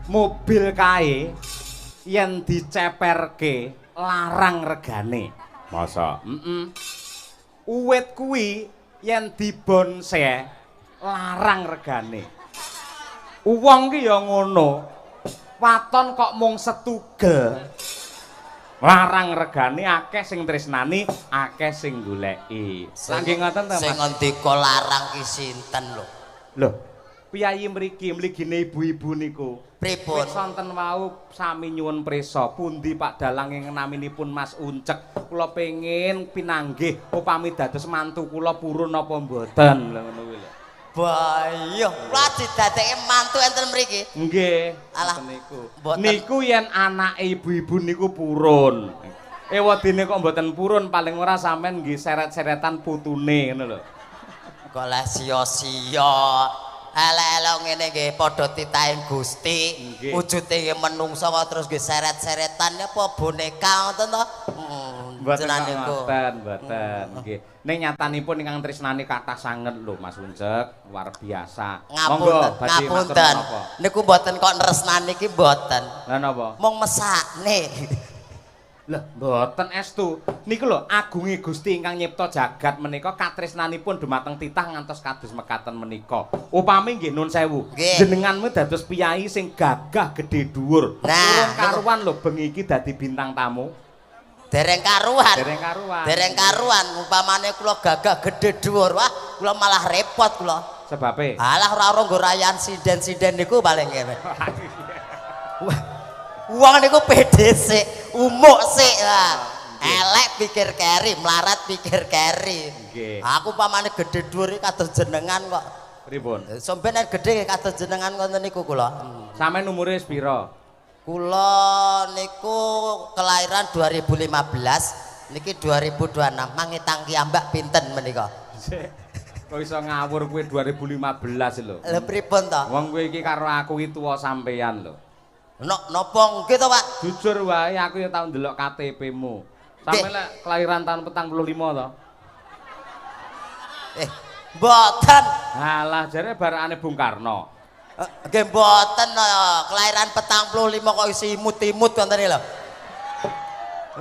mobil kae yen diceperke larang regane. Masa? Uwit kuwi yen dibonse larang regane. Wong ki ya ngono. Waton kok mung setugel. Larang regane akeh sing tresnani, akeh sing goleki. Saking ngoten to, Mas. Sing ngendika larang ki sinten lho? Lho, piyayi mriki mligine ibu-ibu niku. Pripun? Sonten wau sami nyuwun prisa pundi Pak Dalang ing naminipun Mas Uncek. Kula pengin pinanggih upami dados mantu kula purun apa mboten lho ngono kuwi lho. Bayo, kula didadekke mantu enten mriki. Nggih, alah niku. Mboten. Niku yen anake ibu-ibu niku purun. Ewadene kok mboten purun paling ora sampean nggih seret-seretan putune ngono lho. Kok lah sia-sia. Elek-elek ngene nggih padha titahe Gusti. Wujude nggih menungsa kok terus nggih seret-seretan apa boneka ngoten to? Mboten mboten nggih. Ning nyatanipun ingkang tresnani kathah sanget lho Mas Uncek, luar biasa. Ngapunten. Niku mboten kok nresnani iki mboten. Lah napa? Mung mesakne. Lah mboten estu. Niku lho agunge Gusti ingkang nyipta jagat menika katresnanipun dumateng titah ngantos kados mekaten menika. Upami nggih nun sewu. Jenenganmu dados piyai sing gagah gedhe dhuwur. Nah, karuan lho bengi iki dadi bintang tamu. Dereng karuan. Dereng karuan. Upamane kula gagah gedhe dhuwur, wah kula malah repot kula. Sebabe? Alah ora nggo rayan sinden-sinden niku paling ngewe. Wong niku pede sik, umuk sik. Elek pikir keri, melarat pikir keri. Aku upamane gedhe dhuwur iki kados jenengan kok. Pripun? Sampeyan gedhe kados jenengan ngoten niku kula. Sampeyan umure pira? Kula niku kelahiran 2015, niki 2026. Mangitang kiambak pinten menika? Kok iso ngawur kuwi 2015 lho. Lha pripun to? Wong kowe iki karo aku iki tuwa sampeyan lho. Napa nggih to, Pak? Jujur wae aku ya tau ndelok KTP-mu. Sampe lek kelahiran tahun 45 to. Mboten. Halah jare barakane Bung Karno. Nggih mboten kelahiran 45 kok isi imut-imut ngoten lho.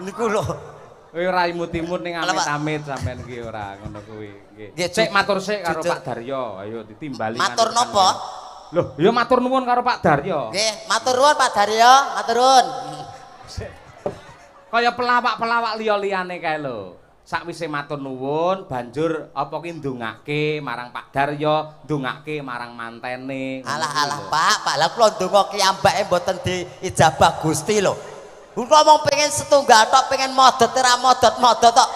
Niku lho. Kowe ora imut-imut ning amit-amit sampean iki ora ngono kuwi. Nggih. Sik matur sik karo Pak Daryo. Ayo ditimbali. Matur napa? Loh, ya matur nuwun karo Pak Daryo. Nggih, matur nuwun Pak Daryo, matur nuwun. Kaya pelawak-pelawak liya-liyane kae lho. Sakwise matur nuwun banjur apa ki ndongake marang Pak Daryo, ndongake marang mantene. Alah Pak, lah kula ndonga kiambake mboten diijabah Gusti lho. Kula mung pengen setunggal tok, pengen modot ora modot-modot tok.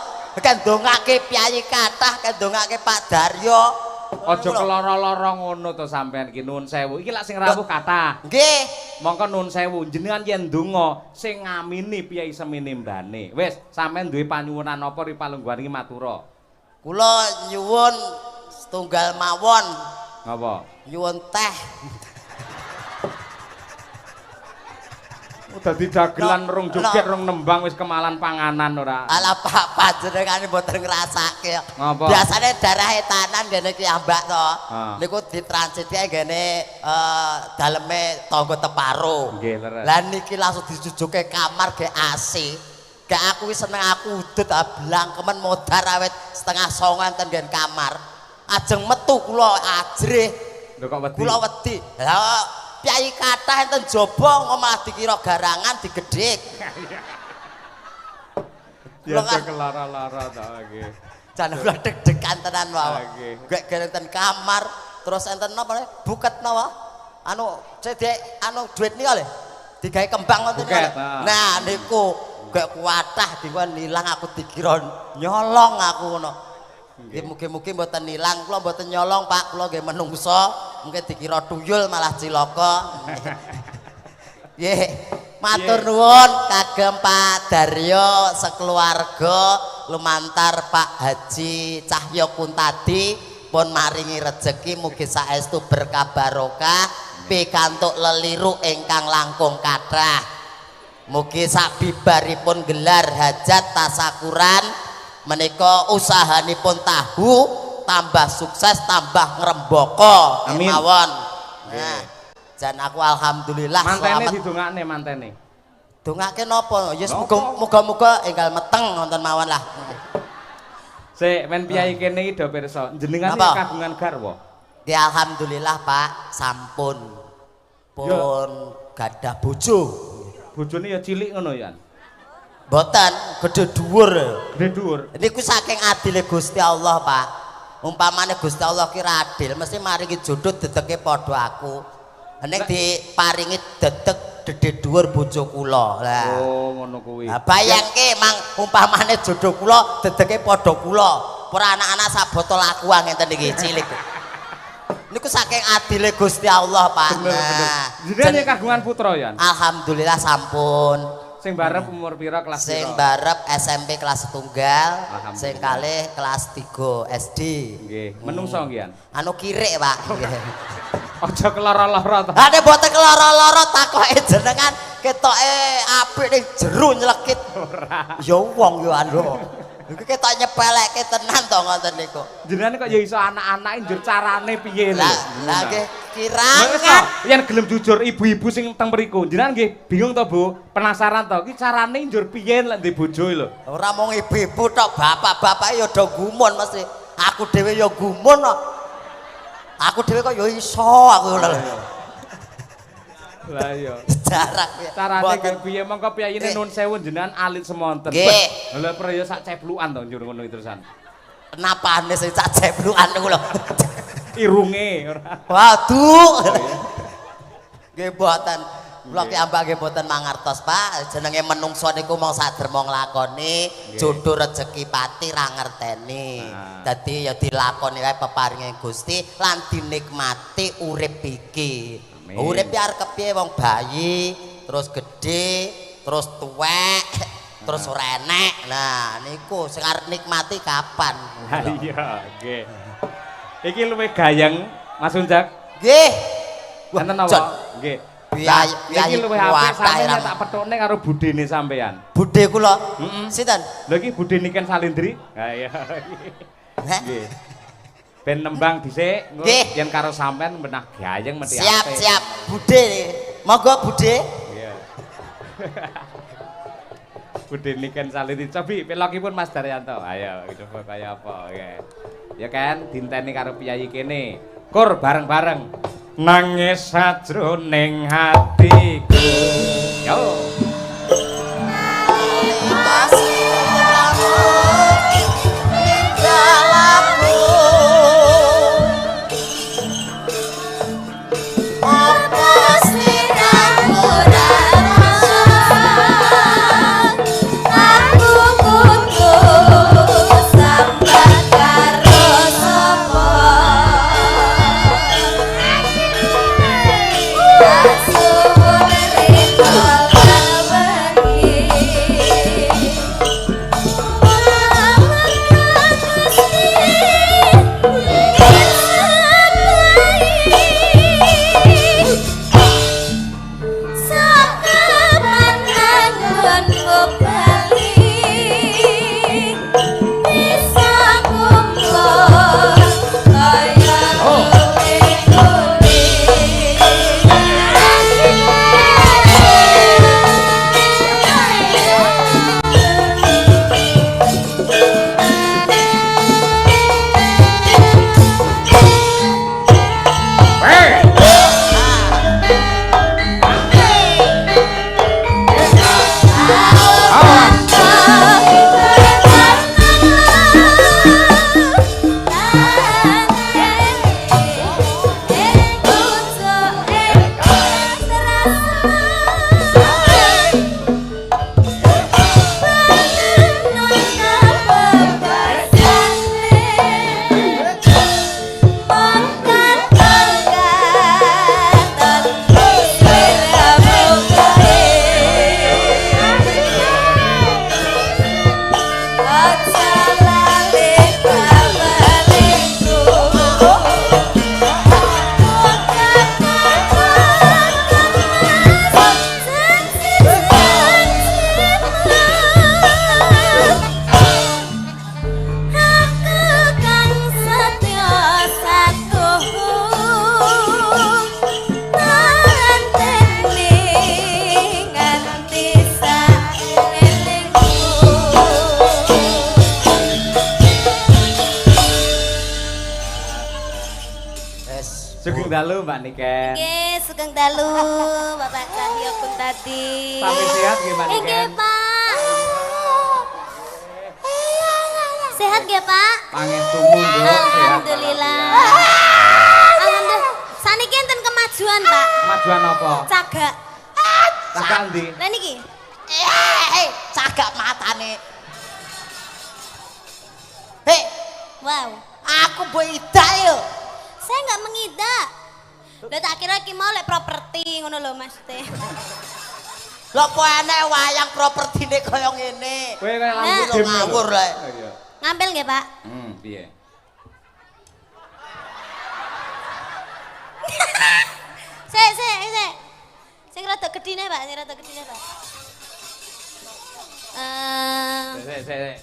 Kan ndongake piyayi kathah, kan ndongake Pak Daryo. Aja keloro-loro ngono to sampean iki nuwun sewu. Iki lak sing rawuh kathah. Nggih. Mongko nuwun sewu jenengan yen ndonga sing ngamini piyai semene mbane. Wis, sampean duwe panyuwunan apa ri palungguhan iki matura. Kula nyuwun setunggal mawon. Ngapa? Nyuwun teh. Dadi dagelan rong joget rong nembang wis kemalan panganan ora. Alah Pak panjenengane mboten ngrasake. Biasane darah etanan ngene iki ambak to. Niku ditransitke ngene daleme tangga teparo. Nggih, leres. Lah niki langsung dijujuke kamar ge AC. Gak aku wis seneng aku udut blangkemen modar awet setengah 09.00 enten nggen kamar. Ajeng metu kula ajrih. Lho kok wedi? Kula wedi. Lah piyayi kathah enten jaba malah dikira garangan digedhik. Ya kelara-lara ta nggih. Jan kula deg-degan tenan wae. Gek enten kamar terus enten napa buket napa? Anu cedek anu duit nika lho. Digawe kembang ngoten. Nah niku gek kuatah dikon ilang aku dikira nyolong aku ngono. Nggih mugi-mugi mboten ilang, kula mboten nyolong Pak, kula nggih menungso, mungkin dikira tuyul malah cilaka. Nggih, matur nuwun kagem Pak Daryo sekeluarga lumantar Pak Haji Cahyo Kuntadi pun maringi rejeki mugi saestu berkah barokah pikantuk leliru ingkang langkung kathah. Mugi sabibaripun gelar hajat tasakuran menika usahanipun tahu tambah sukses tambah ngrembaka amin mawon. Nah Jan aku alhamdulillah mantene didongakne mantene. Dongake napa? Ya muga-muga enggal meteng wonten mawon lah. Sik men piyai kene iki do pirsa, jenengan iki kagungan garwa. Nggih alhamdulillah Pak, sampun pun gadah bojo. Bojone ya cilik ngono ya. Mboten, gedhe dhuwur. Gedhe dhuwur. Niku saking adile Gusti Allah, Pak. Umpamane Gusti Allah ki adil, mesti maringi jodoh dedeke padha aku. Nek diparingi dedek gedhe dhuwur bojo kula. Lah. Oh, ngono kuwi. Lah bayangke mang umpamane jodoh kula dedeke padha kula. Ora anak-anak sabotol aku ngenten iki cilik. Niku saking adile Gusti Allah, Pak. Nah, jenenge kagungan putra ya. Alhamdulillah sampun. Sing barep umur pira kelas pira? Sing barep SMP kelas setunggal, sing kalih kelas 3 SD. Nggih, menungso nggih. Anu kirik, Pak. Aja keloro-loro to. Ha nek boten keloro-loro takoke jenengan ketoke apik ning jero nylekit. Ora. Ya wong yo anu. Iki ketok nyepelekke tenan to ngoten niku. Jenengan kok ya iso anak-anake njur carane piye lho. Lah nggih kirangan. Yen gelem jujur ibu-ibu sing teng mriku, jenengan nggih bingung to, Bu? Penasaran to, iki carane njur piye lek ndek bojo lho. Ora mung ibu-ibu tok, bapak-bapak ya do gumun mesti. Aku dhewe ya gumun kok. Aku dhewe kok ya iso aku lho. Lah iya. Jarak ya. Carane nggih piye mongko piyayine nuwun sewu jenengan alit semonten. Nggih. Lha praya sak ceplukan to njur ngono terusan. Napane sing sak ceplukan niku lho. Irunge ora. Waduh. Nggih mboten. Kula ki ambak nggih mboten mangertos, Pak. Jenenge menungso niku mong saderma nglakoni, jodoh rejeki pati ra ngerteni. Dadi ya dilakoni kae peparinge Gusti lan dinikmati urip iki. Urip ki arep kepiye wong bayi, terus gedhe, terus tuwek, terus ora enek. Nah, niku sing arep nikmati kapan? Ha iya, nggih. Iki luwih gayeng, Mas Unjak. Nggih. Wonten napa? Nggih. Iki luwih apik sampeyan tak petukne karo budene sampean. Budhe kula. Sinten? Lha iki budhe Niken Salindri. Ha iya. Nggih. Ben nembang dhisik, yen karo sampean menah gayeng mesti apik. Siap, budhe. Monggo budhe. Iya. Budhe Niken Salindri. Cobi pelokipun Mas Daryanto. Ayo, coba kaya apa ya. Ya kan dinteni karo piyayi kene. Kur bareng-bareng. Nangis sajroning hatiku. Yo. Asuh Sugeng dalu Mbak Niken. Nggih, sugeng dalu Bapak Cahyo pun tadi. Sami sehat nggih Mbak Niken. Nggih, Pak. Sehat nggih, Pak? Pangestu mundhut sehat. Alhamdulillah. Alhamdulillah. Saniki enten kemajuan, Pak. Kemajuan apa? Cagak. Cagak ndi? Lah niki. Cagak matane. Hei, Wow. aku mbok idak yo. Saya nggak mengidak. Lah tak kira ki mau lek properti ngono lho Mas Teh. Lho kok enek wayang propertine kaya ngene. Kowe kaya lampu Lho ngawur lek. Iya. Ngambil nggih, Pak? Piye? Sik. Sing rada gedine, Pak. Sik.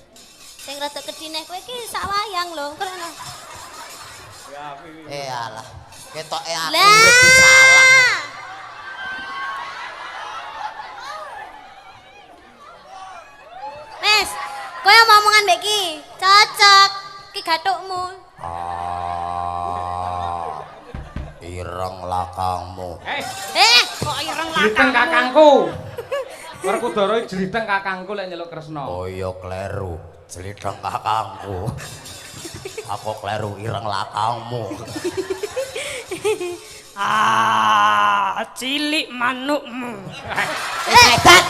Sing rada gedine kowe iki sak wayang lho, ngono. Alah. Ketoke aku lebih salah. Mes, kowe omongan mbek iki cocok. Ki gathukmu. Ireng lakangmu. Kok ireng Jliteng kakangku. Werkudara jliteng kakangku lek nyeluk Kresna. Oh iya kleru, jliteng kakangku. Aku kleru ireng lakangmu. Cilik manukmu. Edan.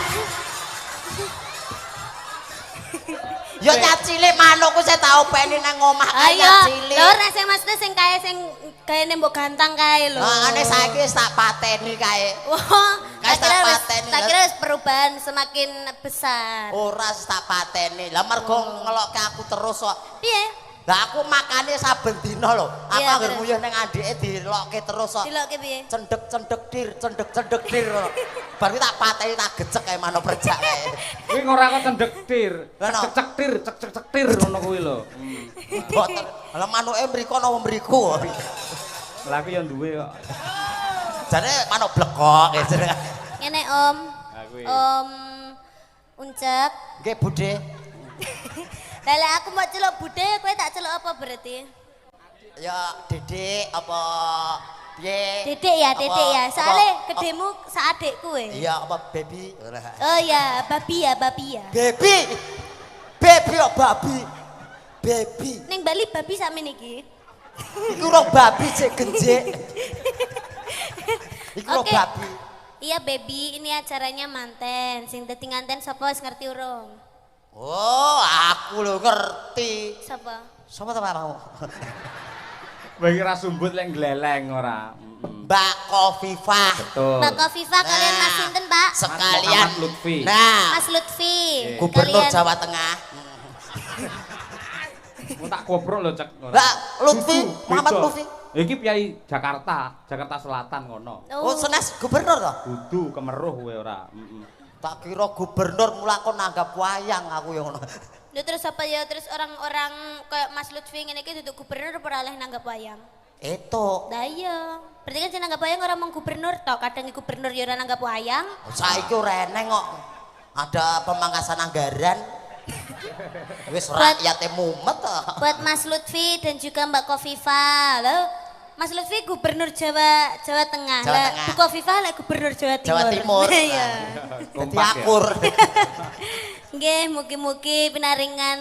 Yo nyat cilik manukku saya tau peni nang omah kaya cilik. Lho rek sing Mas sing kae sing gaene mbok gantang kae lho. Ane saiki wis tak pateni kae. Wah, Kas tak pateni. tak kira wis perubahan semakin besar. Ora tak pateni. Lah mergo ngelokke aku terus kok. Piye? Lah aku makane saben dina lho. Aku Iya, anggere bener. nguyuh ning andike dilokke terus kok. Dilokke piye? Cendek-cendek dir. Bar kuwi tak pateni tak gecek kae manuk perjak kae. Kuwi ora kok cendek tir. Lah, no. Cek tir ngono kuwi lho. Boten. Lah manuke mriko napa mriku. Lah aku ya duwe kok. Jane manuk blekok ya. Ngene Om. Ha kuwi. Om Uncek. Nggih, Budhe. Lah lek aku mau celuk bude, kowe tak celuk apa berarti? Ya Dedek apa piye? Dedek ya. Apa- Soale apa- gedemu sak adikku kowe. Iya, apa baby? Oh ya, babi ya. Baby. Baby kok babi. Baby. Ning Bali babi sakmene iki. Iku ro babi cek genjek. Iku ro Oke. babi. Iya baby, ini acaranya manten. Sing dadi nganten sapa wis ngerti urung? Oh, aku lho ngerti. Sapa? Sapa ta mau? Bagi ra sumbut lek gleleng ora. Mbak Kofifah. Betul. Mbak Kofifa kalian Mas sinten, Pak? Sekalian Muhammad Lutfi. Nah, Mas Lutfi. Gubernur Kalian- Jawa Tengah. Mau tak kobrol lho cek. Lah, Lutfi, Dudu, Muhammad beda. Lutfi. Iki piyai Jakarta Selatan ngono. Oh, senes gubernur to? Dudu kemeruh kowe ora. Tak kira gubernur mulakon nanggap wayang aku yang ngono. Lho terus apa ya terus orang-orang kayak Mas Lutfi ngene iki duduk gubernur ora oleh nanggap wayang. Itu. Lah iya. Berarti kan sing nanggap wayang ora mung gubernur tok, kadang gubernur ya ora nanggap wayang. Saiki ora eneng kok. Ada pemangkasan anggaran. Wis Buat- rakyate mumet to. Buat Mas Lutfi dan juga Mbak Kofifa. Loh, Mas Lutfi gubernur Jawa Tengah. Jawa Lah, Tengah. Bu Kofifa lah gubernur Jawa Timur. Jawa Timur. Iya. Dadi Kompak ya. akur. Nggih, mugi-mugi pinaringan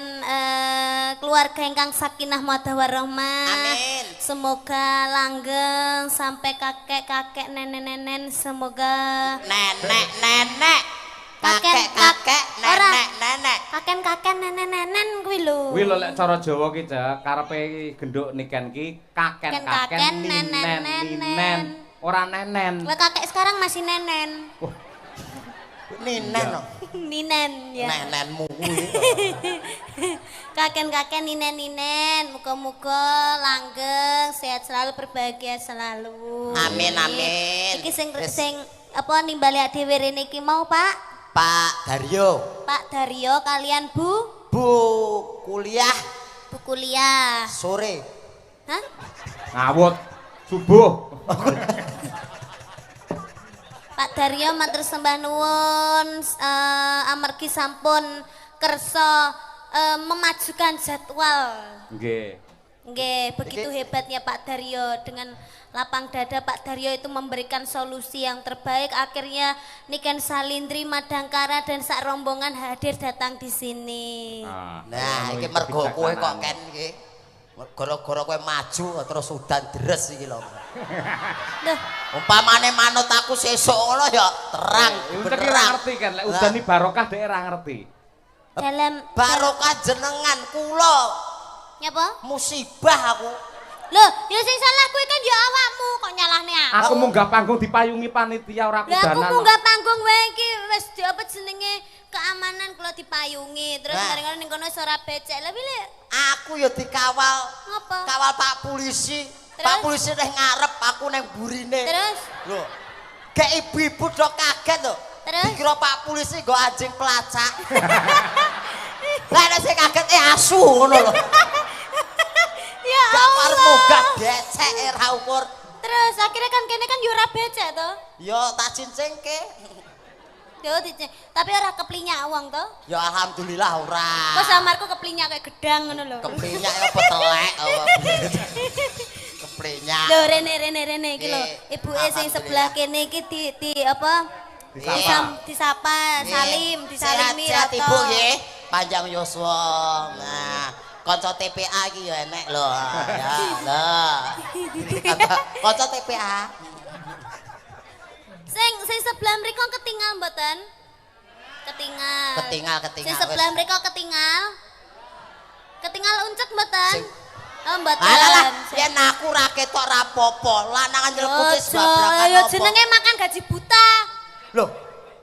keluarga ingkang sakinah mawaddah warahmah. Amin. Semoga langgeng sampai kakek-kakek nenek-nenek semoga Nenek. Kakek, Kakek, ora. nenek. kakek-kakek nenek-nenek kuwi lho. Kuwi lho lek cara Jawa ki Cak, karepe genduk niken ki kaken-kaken Kaken, ninen. nenen. Ora nenen. Lah kakek sekarang masih nenen. Ninen. no. Ninen ya. Nenenmu kuwi. Kakek-kakek ninen-ninen, muga-muga langgeng, sehat selalu, berbahagia selalu. Amin, amin. Iki Wis. sing apa nimbali dhewe rene iki mau, Pak? Pak Daryo. Pak Daryo kalian Bu Kuliah kuliah. sore. Hah? Ngawut subuh. Pak Daryo matur sembah nuwun amargi sampun kersa memajukan jadwal. Nggih. Nggih, begitu hebatnya Pak Daryo. Dengan lapang dada Pak Daryo itu memberikan solusi yang terbaik. Akhirnya Niken Salindri, Madangkara dan sak rombongan hadir datang di sini. Nah, iki mergo kowe kok Ken iki. Gara-gara kowe maju terus udan deres iki lho. Loh, Umpamane manut aku sesuk ngono ya terang. Untuk ora ngerti kan, lek udan iki barokah dhek ora ngerti. dalam Barokah jenengan kula. nyapa? Musibah aku. Loh, ya sing salah kuwi kan ya awakmu kok nyalahne aku. Aku munggah panggung dipayungi panitia ora Lah aku kudanan. munggah panggung wae iki wis apa jenenge keamanan kula dipayungi. Terus bareng ning kono ora becek. Lah pilih Aku ya dikawal. Ngapa? Kawal Pak Polisi. Terus? Pak Polisi neh ngarep aku neng burine. Terus? Lho. Kayak ibu-ibu do kaget lho. Terus? Dikira Pak Polisi nggo anjing pelacak. Lah nek sing kaget asu ngono lho. Ya Gak Allah. parmu gak becek ra ukur. Terus akhirnya kan kene kan yo ora becek to. Yo tak cincingke. Yo tapi ora keplinyak wong to. Ya alhamdulillah ora. Kok samarku keplinyak kayak gedang ngono lho. Keplinyak apa telek apa. Keplinyak. Lho rene iki lho. Ibuke sing sebelah kene iki di apa? Disapa, salim, disalimi Sehat atau Ibu nggih. Panjang yuswa. Nah, kanca TPA iki ya enek lho. Ya, lho. Kanca TPA. Sing sebelah mriko ketinggal mboten? Ketinggal. Ketinggal. Sing sebelah mriko ketinggal. Ketinggal uncet mboten? Oh mboten. Alah, yen aku ra ketok ra apa-apa. Lanangan nyelekuti sebabrakan Ya apa. jenenge makan gaji buta. Loh,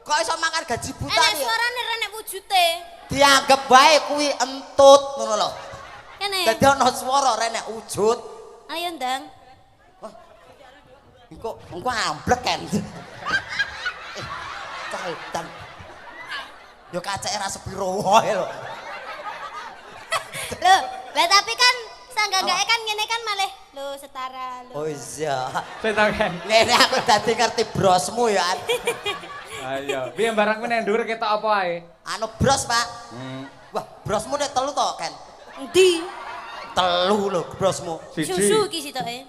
kok iso makan gaji buta Enek iki? suarane renek wujude. Dianggep bae kuwi entut ngono lho. Kene. Dadi ana swara renek wujud. Ayo ndang. Engko amblek kan. Caitan. Yo kacake ra sepiro wae lho. Loh, lah tapi kan sanggagake kan ngene kan malih lho setara lho. Oh iya. Petaken. Ngene aku dadi ngerti brosmu ya. Ayo, piye barang kuwi nek ndur ketok apa ae? Anu bros, Pak. Wah, brosmu nek telu to, Ken? Endi? Telu lho brosmu. Susu iki sitoke.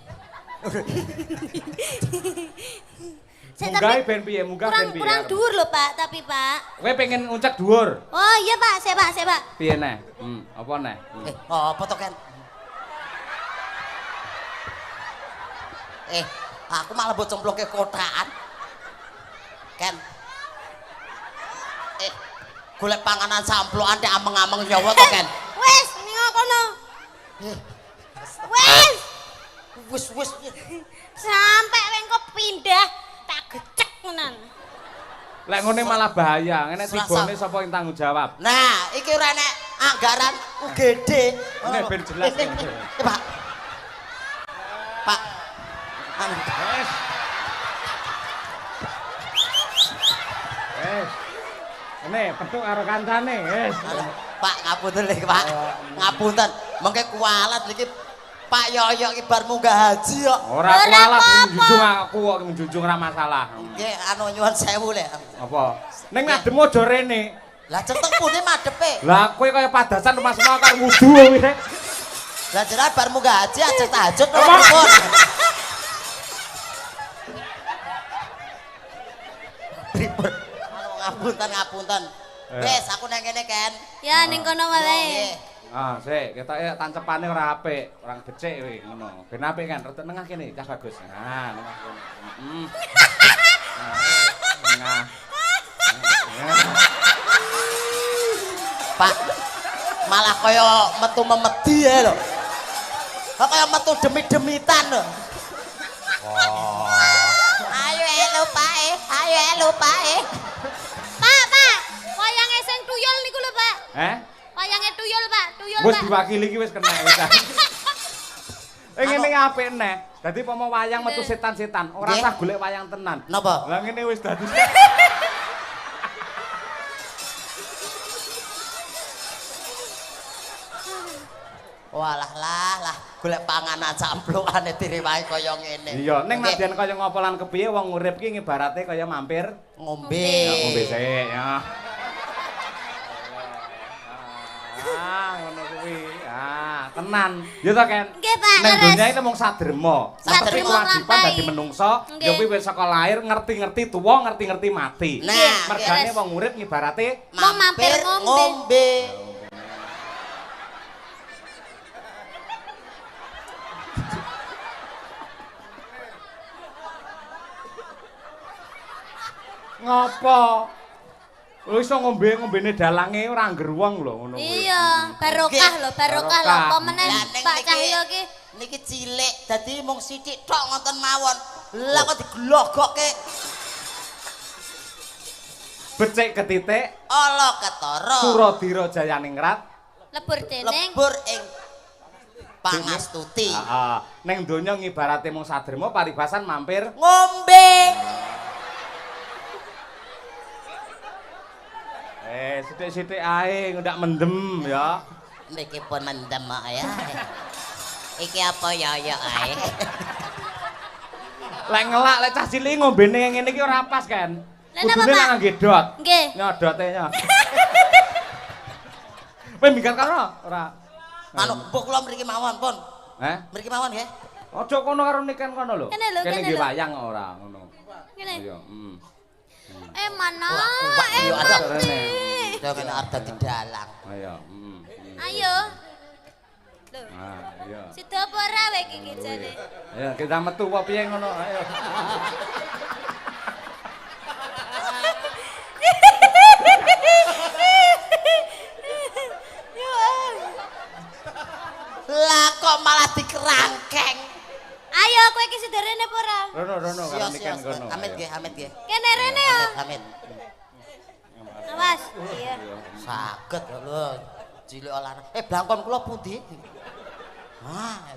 Munggah ben piye? Munggah ben piye? Kurang dhuwur lho, Pak, tapi Pak. Kowe pengen uncek dhuwur. Oh iya, Pak, saya Pak. Piye neh? Apa neh? Apa to, Ken? Aku malah mbok cemploke kotaan. Ken. Golek panganan samplokan nek ameng-ameng nyawa to, Ken? Wes, ning kono. Wes. Wis. Sampai wengko pindah tak gecek menan. Lek ngene malah bahaya. Ngene Selasa. tibone sapa yang tanggung jawab? Nah, iki ora nek anggaran UGD. Nek ben jelas. Pak. Pak. Ini petuk karo kancane, wis. Pak ngapunten lho, Pak. Ngapunten. Mengke kualat niki Pak Yoyo iki bar munggah haji kok. Ora kualat njunjung aku kok njunjung ora masalah. Nggih anu nyuwun sewu lho. Apa? Ning ngadem aja rene. Lah ceteng pundi madepe? Lah kowe kaya padasan rumah semua karo wudu kuwi. Lah jenengan bar munggah haji aja tahajud to pripun? Pripun? Ngapunten. Wes aku nang kene Ken. Ya ning kono wae. Ah, sik, ketoke tancepane ora apik, orang becik kowe ngono. Ben apik kan, rada nengah kene, cah bagus. Nah, nengah kene. Nengah. Pak, malah kaya metu memedi ya lho. Kok kaya metu demi-demitan lho. Ayo elu Pak. Pak, wayange sing tuyul niku lho, Pak. Wayange tuyul, Pak. Wis diwakili iki wis kena wis. Ngene apik neh. Dadi pomo wayang metu setan-setan, ora usah golek wayang tenan. Napa? Lah ngene wis dadi. Walah lah, golek panganan camplukane direwahi kaya ngene. Iya, ning nadyan kaya ngapa lan kepiye wong urip ki ngibarate kaya mampir Ngombe. Ya ngombe sik ya. Ngono kuwi. Tenan. Ya to, Ken? Nggih, Pak. Nang donya iki mung sadrema. Tapi Saderma kewajiban nglampahi. dadi menungsa, ya kuwi wis saka lahir ngerti-ngerti tuwa, ngerti-ngerti mati. Nah, mergane wong urip ngibarate Mau mampir ngombe. ngopo? Lho iso ngombene dalange ora angger wong lho ngono kuwi. Iya, barokah lho, barokah lho. Apa meneh Lah, ning Pak niki- Cahyo ki? Niki cilik, dadi mung sithik tok ngoten mawon. Lah kok diglogokke Becik ketitik, ala ketara. Suradira Jayaningrat. Lebur dening. Lebur ing Pangastuti. Heeh. Ning donya ngibarate mung sadrema paribasan mampir. Ngombe. Sithik-sithik ae ndak mendem ya. Niki pun mendem kok ya. Iki apa ya ae. Lek ngelak lek cah cilik ngombene ngene iki ora pas kan. Lah napa, Kudune Pak? lek ngangge dot. Nggih. Nyodote nya. Kowe minggat karo ora? Anu, mbok kula mriki mawon pun. Heh? Mriki mawon nggih. Aja kono karo niken kono lho. Kene lho, Kene kene nggih lho. wayang ora ngono. Ngene. Iya, Mana? Kuwak yo ada. Rene. Yo kene ada di dalang. Ayo, Ayo. Lho. Ah, iya. Sida apa ora wae iki jane? Ayo kita metu apa piye ngono, ayo. Lah kok malah dikerangkeng. Ayo kowe iki sida rene apa ora? Rono karo Sios, niken sios. kono. Amit ayo. nggih, amit nggih. Kene rene ya. Amit. Awas. Iya. Saged lho. Cilik olahraga. Blangkon kula pundi?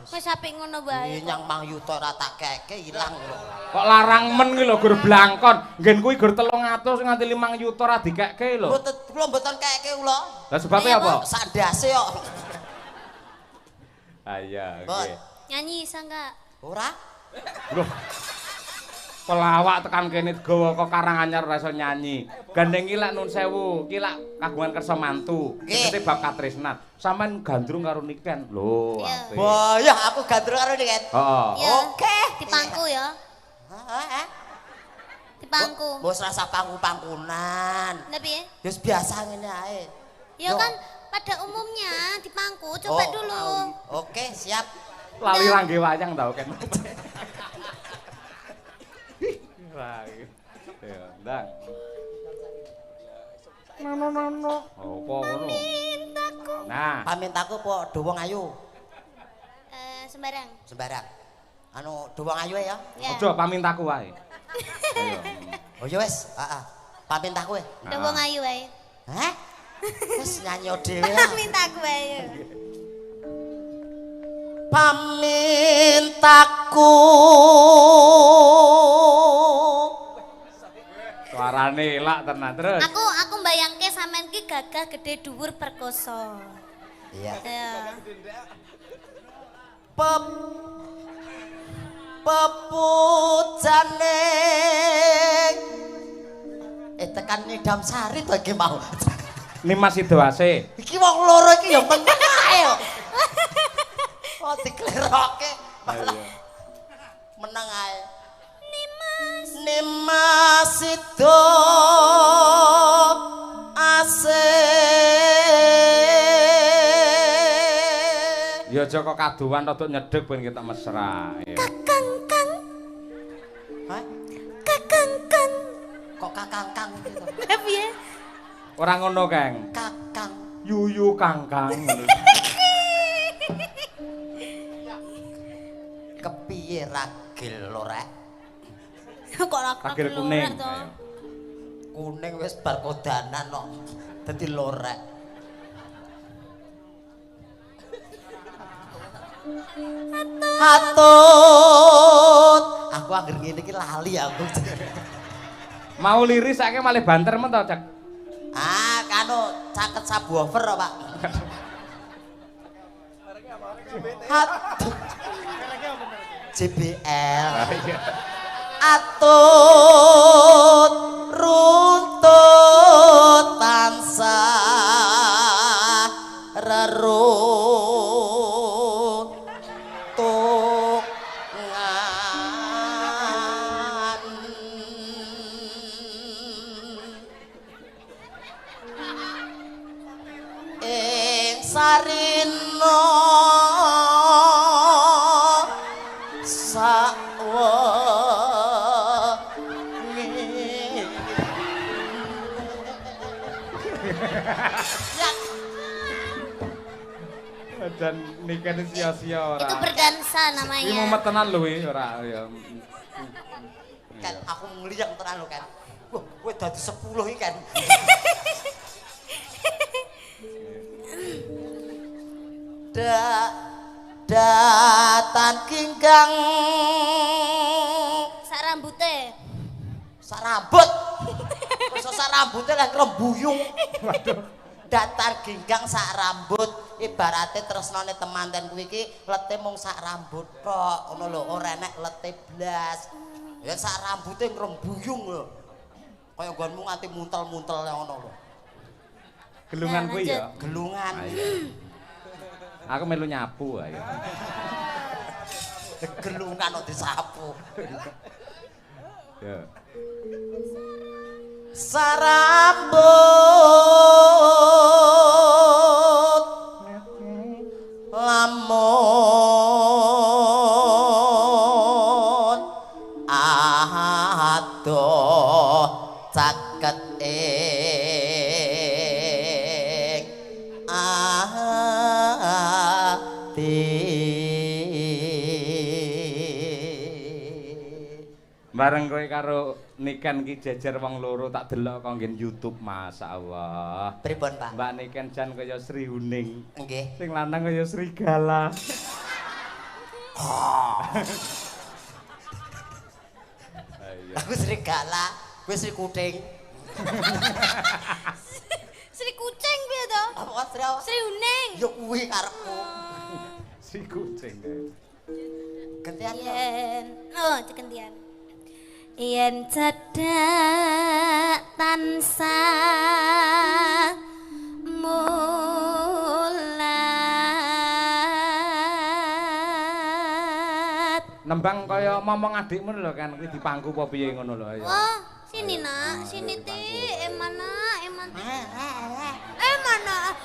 Wis apik ngono wae. Nyang Mang Yuto ora tak keke ilang lho. Kok larang men ki lho gur blangkon. Nggen kuwi gur 300 nganti 5 juta ora dikekke lho. Kula mboten keke kula. Lah sebabnya apa? Sak ndase kok. Ayo, Bon. nggih. Nyanyi iso enggak? Ora? Loh. Pelawak tekan kene gawa kok Karanganyar ora iso nyanyi. Gandeng ki lak nun sewu, ki lak kagungan kersa mantu. Nggih. Kete bab katresnan. Sampeyan gandrung karo niken. Lho, Iya. apik. Boyah aku gandrung karo Niken. Heeh. Iya. Oke. Dipangku ya. Heeh. Dipangku. Bos rasa pangku-pangkunan. Lah piye? Wis biasa ngene ae. Ya Yo. kan pada umumnya dipangku, coba Oh, dulu. Oke, siap. Lali rangge wayang tau kan. Ya, ndang. Nono. Apa ngono? Nah, Pamintaku po dowong ayu. Sembarang. Sembarang. Anu dowong ayu ya. Ya. aja pamintaku wae. Ayo. Oh ya wis, heeh. Pamintaku e. Udah wong ayu wae. Hah? Wis nyanyi dhewe. Minta aku wae. Pamintaku. Suarane elak tenan terus. Aku mbayangke sampean ki gagah gede dhuwur perkoso. Iya. Ya. Pepujane tekan Nidam Sari to iki mau. Nimas Sidoase. Iki wong loro iki ya meneng ae. Oh diklerokke. Meneng ae. Nimas Sido ase. Ya aja kok kaduan rada nyedhek ben kita mesra. Ya. Kakang-kang, Hah? kakang-kang. Kok kakang-kang gitu? Lah piye? Ora ngono, Kang. Kakang. Yuyu Kangkang. Kepiye ragil lho rek? Kok ora Ragil kuning. Ayo. Kuning wis bar kodanan kok. Dadi lorek. Hatut. Aku anggere ngene iki lali aku. Mau liris saiki malih banter men to, Cek. Ah, kanu caket subwoofer kok, Pak. Hatut. JBL. Atut runtut tansah rerun sarina Dan nikah sia-sia ora. Itu berdansa namanya. Ini mau metenan lho ora ya. Kan aku ngliyeng tenan lho kan. Wah, kowe dadi 10 iki kan. Datan kinggang Sak rambute. sak rambut. Masa sak rambute lah ngrembuyung. Waduh. Datar ginggang sak rambut ibarate tresnane temanten kuwi iki lete mung sak rambut tok ngono lho ora enek lete blas ya sak rambute ngrembuyung lho kaya nggonmu nganti muntel-muntel ngono lho Gelungan kuwi ya. gelungan Aku melu nyapu ayo. gelungan kok disapu Ya. sarambut lamun adoh caket ing ati Bareng kowe karo Niken ki jejer wong loro tak delok kok nggen YouTube masyaallah. pripun Pak Mbak Niken jan kaya Sri Huning. nggih Sing lanang kaya serigala. Ayo. aku serigala kowe Sri Kuting Sri Kucing piye to? apa Sri apa? Sri Uning. ya kuwi karepku Si kucing. gantian ya Yen, oh cekentian. Yen cedhak tansah mulat. Nembang kaya momong adikmu lho kan kuwi dipangku apa piye ngono lho ayo. Oh, sini nak, sini ti, emana. Emana?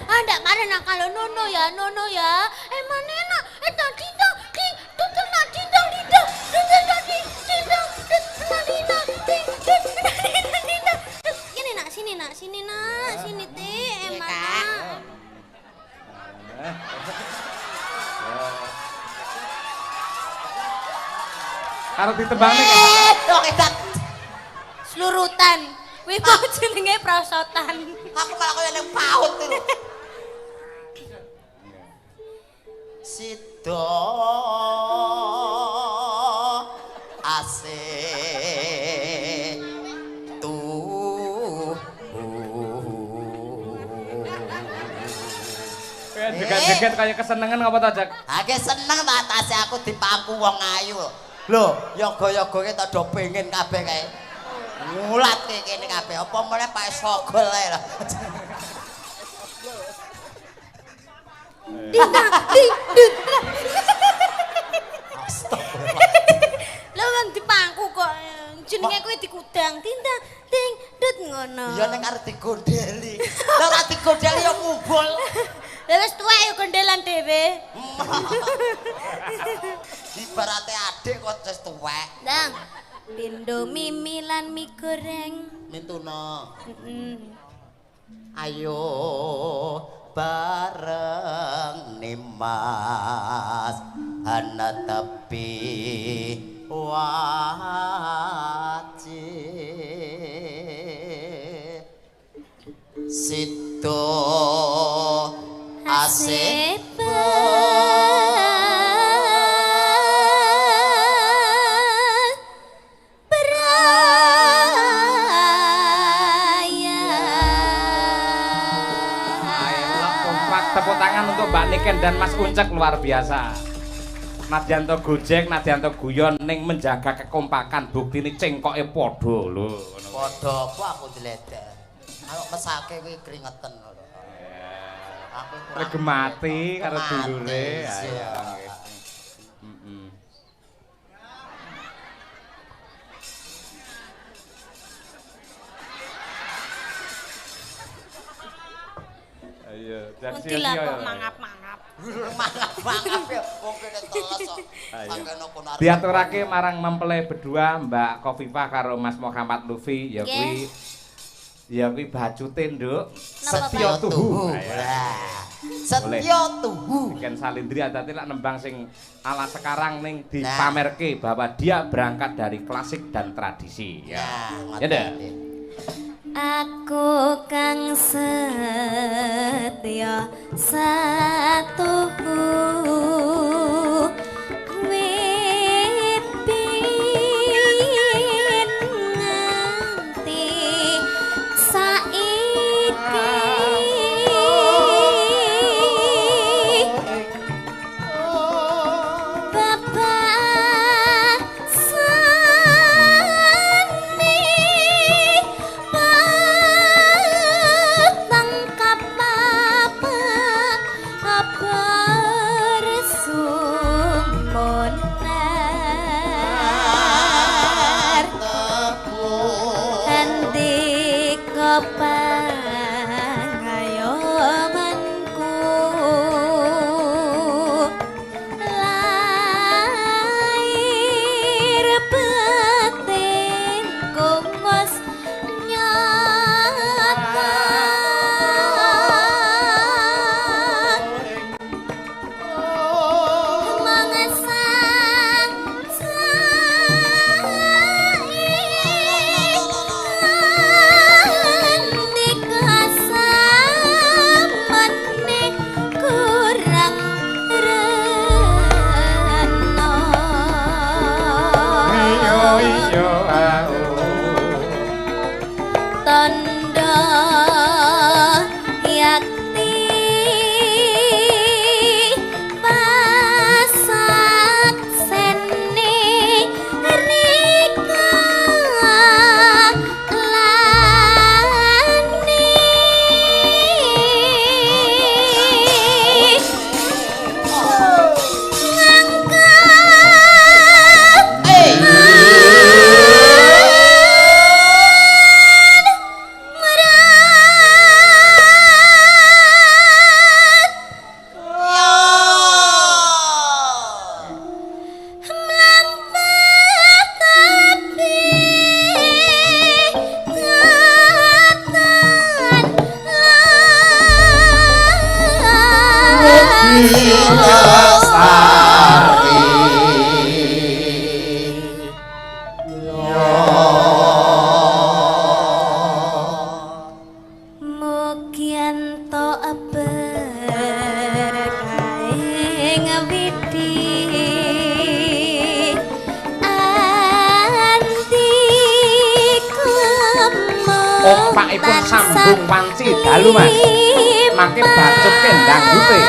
Ah, ndak marah nak kalau nono ya. Emana nak? Tadi dong, ding, tutu nak dindong, tutu nak dindong, sini nak, sini ti, emana? Karo ditembangne kan. dong edan Slurutan. Wih mau jenenge prosotan. aku malah kaya yang paut itu Sido asik Kayak jegat-jegat kayak kesenengan apa ta, Jak? Ake seneng tak atase aku dipangku wong ayu. Lho, yoga-yogane tak do pengen kabeh kae. Ngulat kene kabeh. Apa meneh Pak Sogol ae lho. Dindang, dindut. Lah wong dipangku kok jenenge kuwi dikudang. Dindang, ding, dut ngono. Ya nek arep digondeli. Lah ora digondeli ya ngumpul. Lah wis tuwek ya gondelan dhewe. Ibarate adik kok wis tuwek. Dang. Pindo mimi lan mie goreng. Mintuna. Ayo Ayo bareng Nimas ana tepi wajib Situ asik Tepuk tangan untuk Mbak Niken dan Mas Uncek luar biasa. Nadyanto gojek, Nadyanto guyon ning menjaga kekompakan. Buktine cengkoke padha lho. padha apa aku diledek. Aku mesake kuwi keringetan lho. Aku Regemati karo dulure. Ayo. Ayo. Nanti lah kok mangap-mangap. Mangap ya, mungkin teles kok. Diaturake marang mempelai berdua Mbak Khofifah karo Mas Muhammad Lufi ya kuwi bacute nduk Setya Tuhu. Setya Tuhu. Niken Salindri adate lak nembang sing ala sekarang ning dipamerke bahwa dia berangkat dari klasik dan tradisi ya. Ya ndak? Aku kang setya satuhu wit biyen nganti saiki Bapak sani tangkap apa resumunar hendik kepangayomanku lahir batinku wis nyata mengesang kurang reno tondo yakti pasak seni rika Mugian to berkaing widi anti Opakipun sambung wanci dalu Mas. Mangke bacut kendang dute.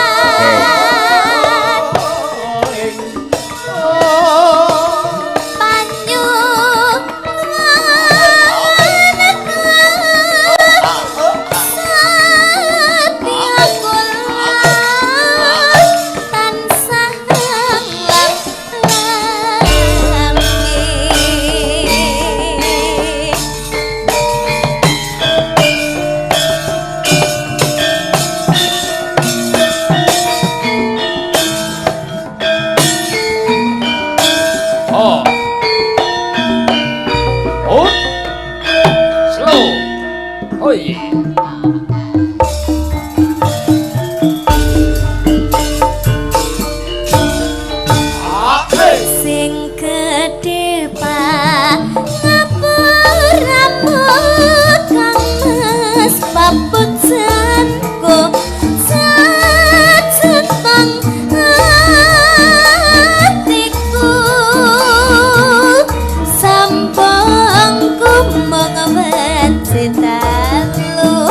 Sing gedhe ngapur-apur kang mes papujanku sajentang atiku sambangku mengawet cintalu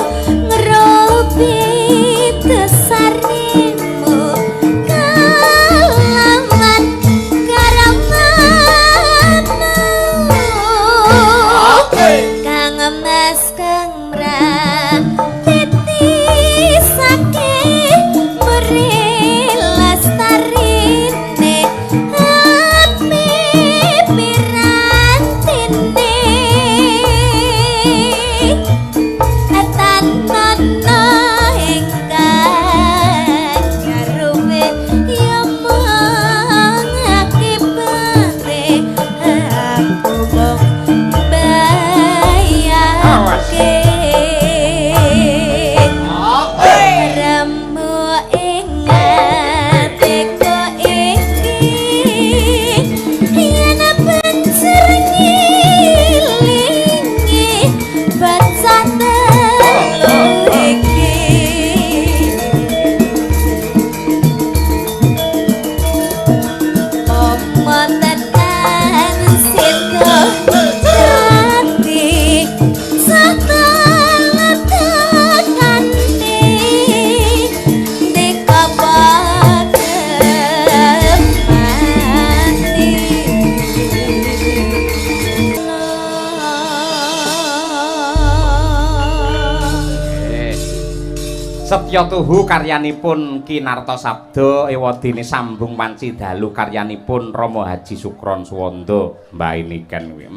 Setya Tuhu karyanipun Kinarta Sabda ewadene sambung wanci dalu karyanipun Rama Haji Sukron Suwanda Mbak Niken kuwi.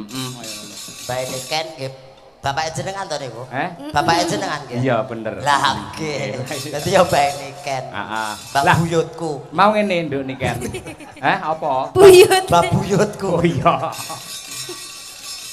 Mbak Niken nggih bapak jenengan to niku? Bapak jenengan nggih. Iya bener. Lah nggih. Dadi ya Mbak Niken. Heeh. Mbak buyutku. Mau ngene Nduk Niken. Apa? Buyut. Mbak buyutku. Oh iya.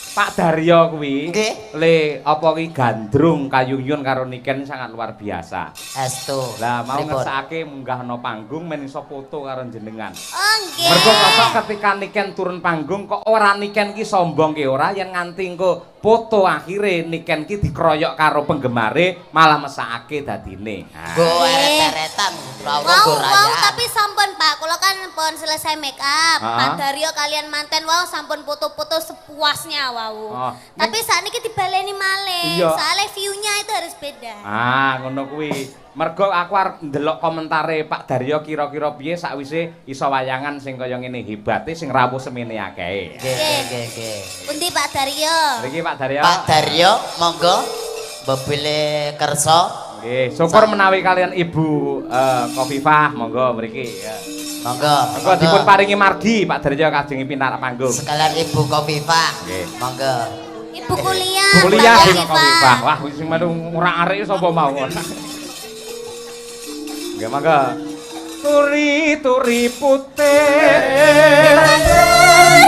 Pak Daryo kuwi le apa ki gandrung kayuyun karo Niken sangat luar biasa. Estu. Lah mau ngersakake munggah ana panggung men iso foto karo jenengan. Oh nggih. Mergo kok ketika Niken turun panggung kok ora Niken ki sombong ki ora yen nganti engko foto akhire Niken ki dikeroyok karo penggemare malah mesakake dadine. Go eret-eretan Mau tapi sampun Pak, kula kan pun selesai make up. Pak Daryo kalian manten wau sampun foto-foto sepuasnya wau. Tapi saat ini dibaleni malih. Soalnya view-nya itu harus beda. Ngono kuwi. Mergo aku arep ndelok komentare Pak Daryo kira-kira piye sakwise iso wayangan sing kaya ngene hebate sing rawuh semene akeh. Nggih. Pundi Pak Daryo? Mriki Pak Daryo. Pak Daryo monggo mbebile kersa. Nggih, syukur menawi kalian Ibu Kofifah monggo mriki ya. Monggo dipun paringi margi Pak Daryo kajeng pinar panggung. Sekalian Ibu Kofifah. Nggih. Monggo. Ibu kuliah. Kuliah Ibu Kofifah. Wah, sing metu ora arek sapa mawon. Nggih, monggo. Turi putih.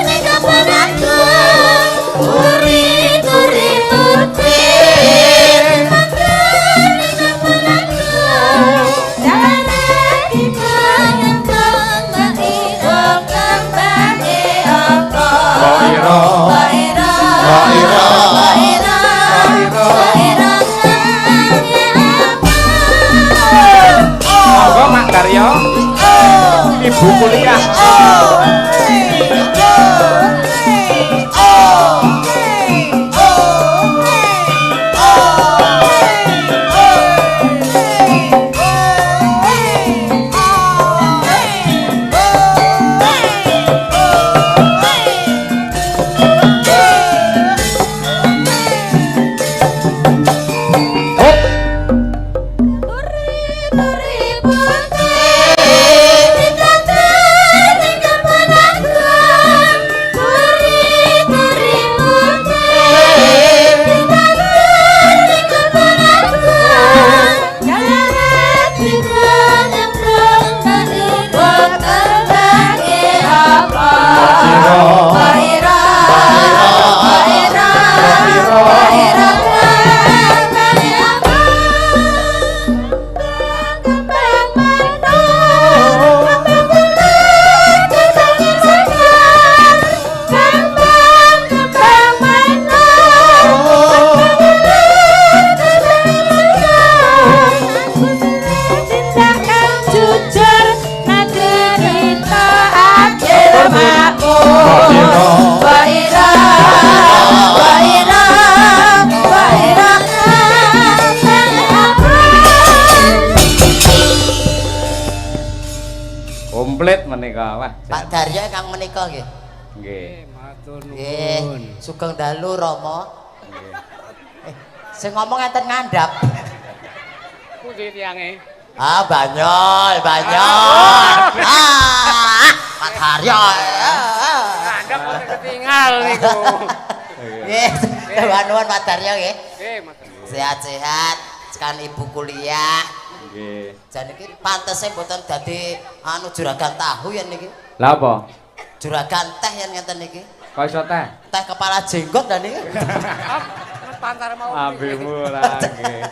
Ning kapanku. Turi putih. Monggo Mak Daryo. Ibu kuliah. Komplit menika. Wah. Pak Daryo kang menika nggih. Nggih. Matur Nggih. nuwun. Sugeng dalu Rama. Nggih. Sing ngomong enten ngandhap. Pundi tiange? Banyol. Pak Daryo. Ngandhap kok ketinggal niku. Nggih, nuwun Pak Daryo nggih. Nggih, matur. Sehat-sehat, sekan ibu kuliah. Nggih. Jan iki pantese mboten dadi juragan tahu yen niki. Lah apa? Juragan teh yen ngeten niki. Kok iso teh? Teh kepala jenggot dan niki. Pantar mau. Ambilmu lah nggih.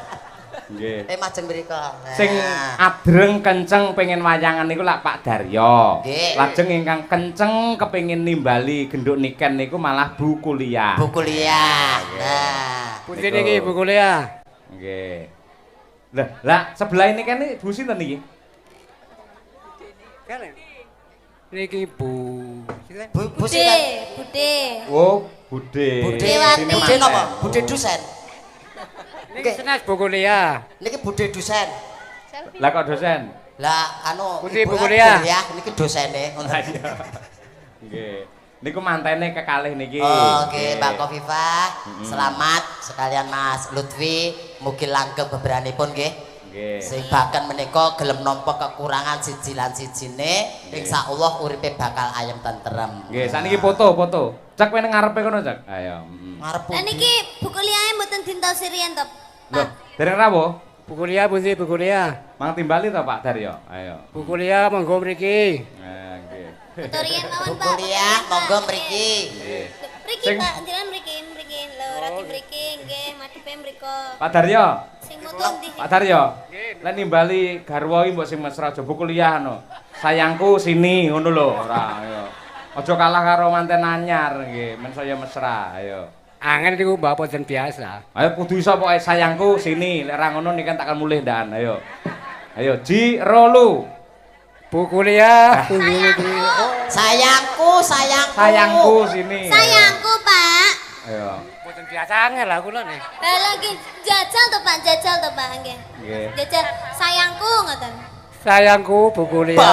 Nggih. Majeng mriko. Sing adreng kenceng pengen wayangan niku lak Pak Daryo. Nggih. Lajeng ingkang kenceng kepengin nimbali genduk Niken niku malah Bu Kuliah. Bu kuliah. Nah, Pundi niki Bu kuliah? Nggih. Lah sebelah ini kan Bu sinten niki? Kene. Niki Bu. Bude. Oh, Bude. Bude napa? Bude dosen. Niki senes Bu kuliah. Niki bude dosen. Lah kok dosen? Lah Pundi Bu kuliah? Niki dosene ngono. Nggih. Niku mantene kekalih niki. Oke, Mbak Kofifah. Selamat sekalian Mas Lutfi, mugi langgeng beberanipun nggih. nggih. Sing bahkan menika gelem nampa kekurangan siji lan sijine, insyaallah uripe bakal ayem tentrem. Nggih, saniki foto. Cak kowe nang ngarepe kono, Cak. Ayo. Ngarep. Lah niki buku liyae mboten dintosi riyen to, Loh, Pak. dereng rawuh. Buku liya pundi buku liya? Mang timbali to Pak Daryo. Ayo. Buku liya monggo mriki. Nggih. Foto riyen mawon, Pak. Kuliah monggo mriki. Nggih. Mriki, Sing- Pak, jenengan mriki. Lho, rati mriki nggih, madhepe mriko. Pak Daryo. Sing mutu ndi? Pak Daryo. Lah nimbali garwa iki mbok sing mesra aja buku kuliah no. Sayangku sini ngono lho, ora ayo. Aja kalah karo manten anyar nggih, men saya mesra, ayo. Angel niku mbak boten biasa. Ayo kudu iso pokoke sayangku sini, lek ra ngono nikan takkan mulih ndan, ayo. Ayo Ji Rolu. Buku liya pundi mriki? Sayangku. Sayangku sini. Sayangku, Pak. Ayo. Boten biasa angel lah kula nih. Lah lagi jajal to, Pak, nggih. Nggih. Jajal sayangku ngoten. Sayangku buku liya.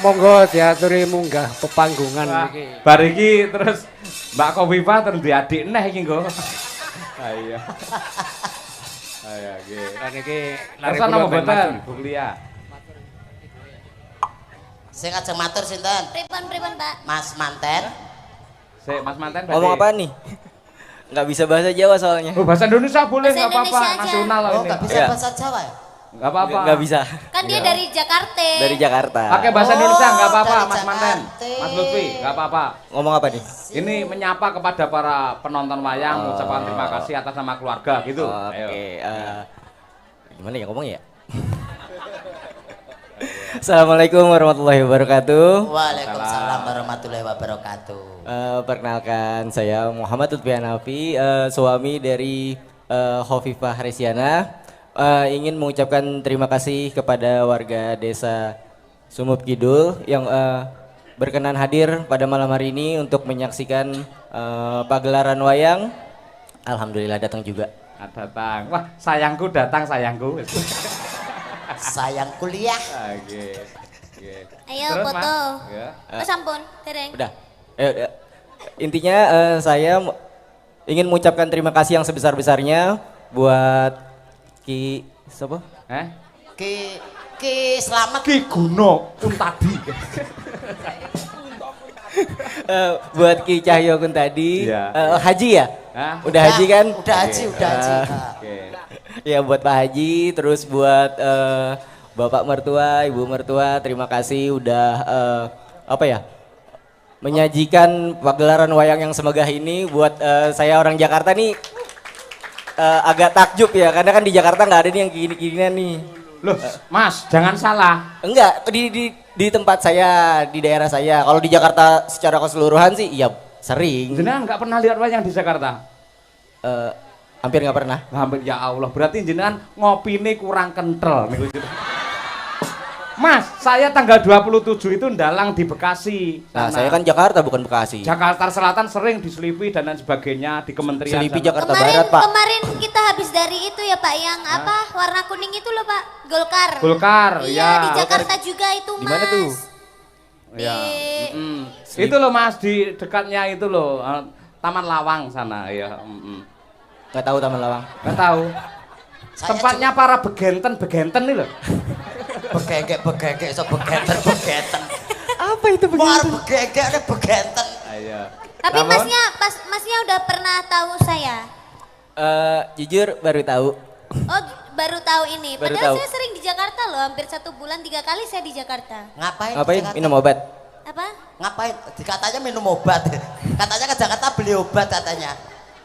Monggo diaturi munggah pepanggungan Wah, niki. bar iki terus Mbak Kofifa terus duwe adik neh iki nggo. Ayo. Ayo nggih. Lah niki Terus ana apa boten? Bu kuliah. Sing ajeng matur sinten? Pripun, Pak? Mas Manten. Sik Mas Manten Ngomong apa nih? Nggak bisa bahasa Jawa soalnya. Oh, bahasa Indonesia boleh Bahasa enggak apa-apa, Indonesia aja. nasional loh Oh, ini. enggak bisa Iya. bahasa Jawa ya? Enggak apa-apa. Nggak bisa. Kan dia Iya. dari Jakarta. Dari Jakarta. Pakai bahasa Oh, Indonesia enggak apa-apa, dari Mas Manten. Jakarta. Mas Lutfi, enggak apa-apa. Ngomong apa nih? Ini menyapa kepada para penonton wayang, mengucapkan terima kasih atas nama keluarga gitu. Oke. Ayo. Gimana ya ngomong ya? Assalamualaikum warahmatullahi wabarakatuh. Waalaikumsalam warahmatullahi wabarakatuh. Perkenalkan saya Muhammad Lutfi Hanafi, suami dari Khofifah Resiana. Ingin mengucapkan terima kasih kepada warga desa Sumup Kidul yang berkenan hadir pada malam hari ini untuk menyaksikan pagelaran wayang. Alhamdulillah datang juga. Datang. Wah, sayangku datang sayangku. Sayang kuliah. Oke. Oke. Ayo Terus, foto. Mas? Ya. Oh sampun, dereng. Udah. Intinya saya ingin mengucapkan terima kasih yang sebesar-besarnya buat siapa? Ki selamat. Ki Guno Kuntadi. Buat Ki Cahyo Kuntadi. Iya. Haji ya? Hah? Udah haji kan? Udah haji, udah haji. Oke. Ya buat Pak Haji, terus buat Bapak mertua, Ibu mertua, terima kasih udah menyajikan pagelaran wayang yang semegah ini. Buat saya orang Jakarta nih agak takjub ya, karena kan di Jakarta nggak ada nih yang gini-ginian nih. Loh, Mas, jangan salah. Enggak, di tempat saya, di daerah saya. Kalau di Jakarta secara keseluruhan sih, iya sering. Jenengan nggak pernah lihat wayang di Jakarta? Hampir nggak pernah. Hampir, ya Allah, berarti jenengan ngopine kurang kental niku. Mas, saya tanggal 27 itu ndalang di Bekasi. Nah, sana. saya kan Jakarta bukan Bekasi. Jakarta Selatan sering diselipi dan lain sebagainya di kementerian. Selipi sana. Jakarta Barat, Pak. Kemarin kita habis dari itu ya Pak, yang apa warna kuning itu loh Pak, Golkar. Golkar, Iya ya. di Jakarta juga itu Mas. Di mana tuh? Ya. Di- mm-mm. Itu loh Mas, di dekatnya itu loh Taman Lawang sana ya. Nggak tahu Taman Lawang. Nggak tahu. Saya Tempatnya para begenten nih loh. Begegek so begeten. Apa itu War begegek ada begenten. Ayo. Tapi Namun, masnya udah pernah tahu saya? Jujur baru tahu. Oh baru tahu ini. Baru Padahal tahu. saya sering di Jakarta loh, hampir 1 bulan 3 kali saya di Jakarta. Ngapain? Ngapain? Jakarta? Minum obat. Apa? Ngapain? Katanya minum obat. Katanya ke Jakarta beli obat katanya.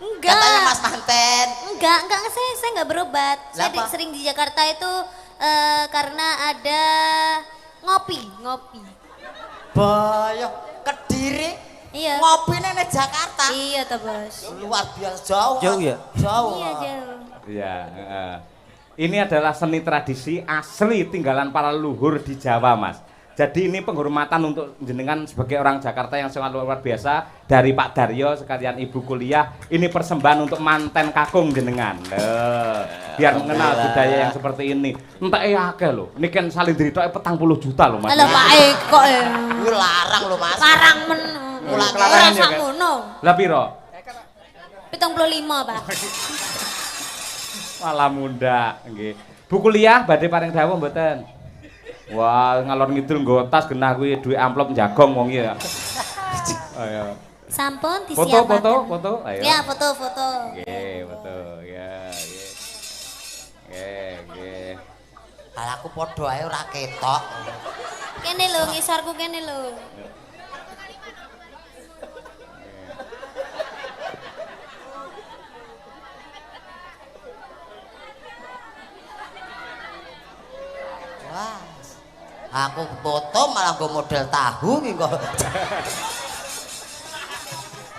Enggak. Katanya Mas Manten. Enggak, saya nggak berobat. Saya Lah, apa? sering di Jakarta itu karena ada ngopi. Bayang Kediri. Iya. Ngopi nih Jakarta. Iya toh bos. Luar biasa jauh. Jauh ya? Jauh. Iya jauh. Iya. Ini adalah seni tradisi asli tinggalan para leluhur di Jawa, Mas. Jadi ini penghormatan untuk jenengan sebagai orang Jakarta yang sangat luar biasa dari Pak Daryo sekalian Ibu kuliah. Ini persembahan untuk manten kakung jenengan. Biar mengenal budaya yang seperti ini. Entah akeh lho. Ini kan Salindri tok 40 juta loh, Mas. Halo Pak Eko ya. Lu larang lu Mas. Larang men. Ulang Ora kelarangan ya, sakmono. Lah piro? 75 Pak. Malah munda nggih. Bu kuliah badhe paring dawuh mboten? Wah, ngalor ngidul nggo tas genah kuwi dhuwit amplop jagong wong ya. Ayo. Sampun disiapkan. Foto. Ayo. Ya, foto. Nggih, foto. Ya, nggih. Nggih. Lah aku padha ae ora ketok. Kene lho, ngisarku kene lho. Wah. Aku foto malah nggo model tahu iki kok.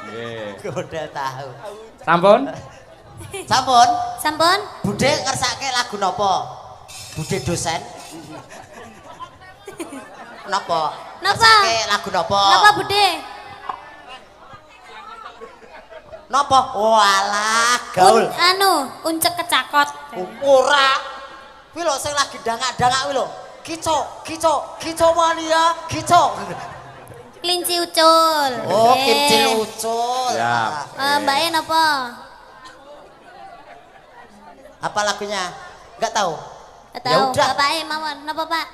Nggih. Model tahu. Sampun? Sampun? Budhe ngersake lagu napa? Budhe dosen. Napa? Ngersake lagu napa? Napa, Bude? Napa? Walah, gaul. Uncek kecakot. Ora. Kuwi lho sing lagi dangak-dangak kuwi lho. Kico mania, kico. Kelinci ucul. Oh, kincil ucul. Ya. Mbaknya napa? Apa lagunya? Enggak tahu. Gak Ya tahu. udah. Bapaknya mawon. Napa, Pak?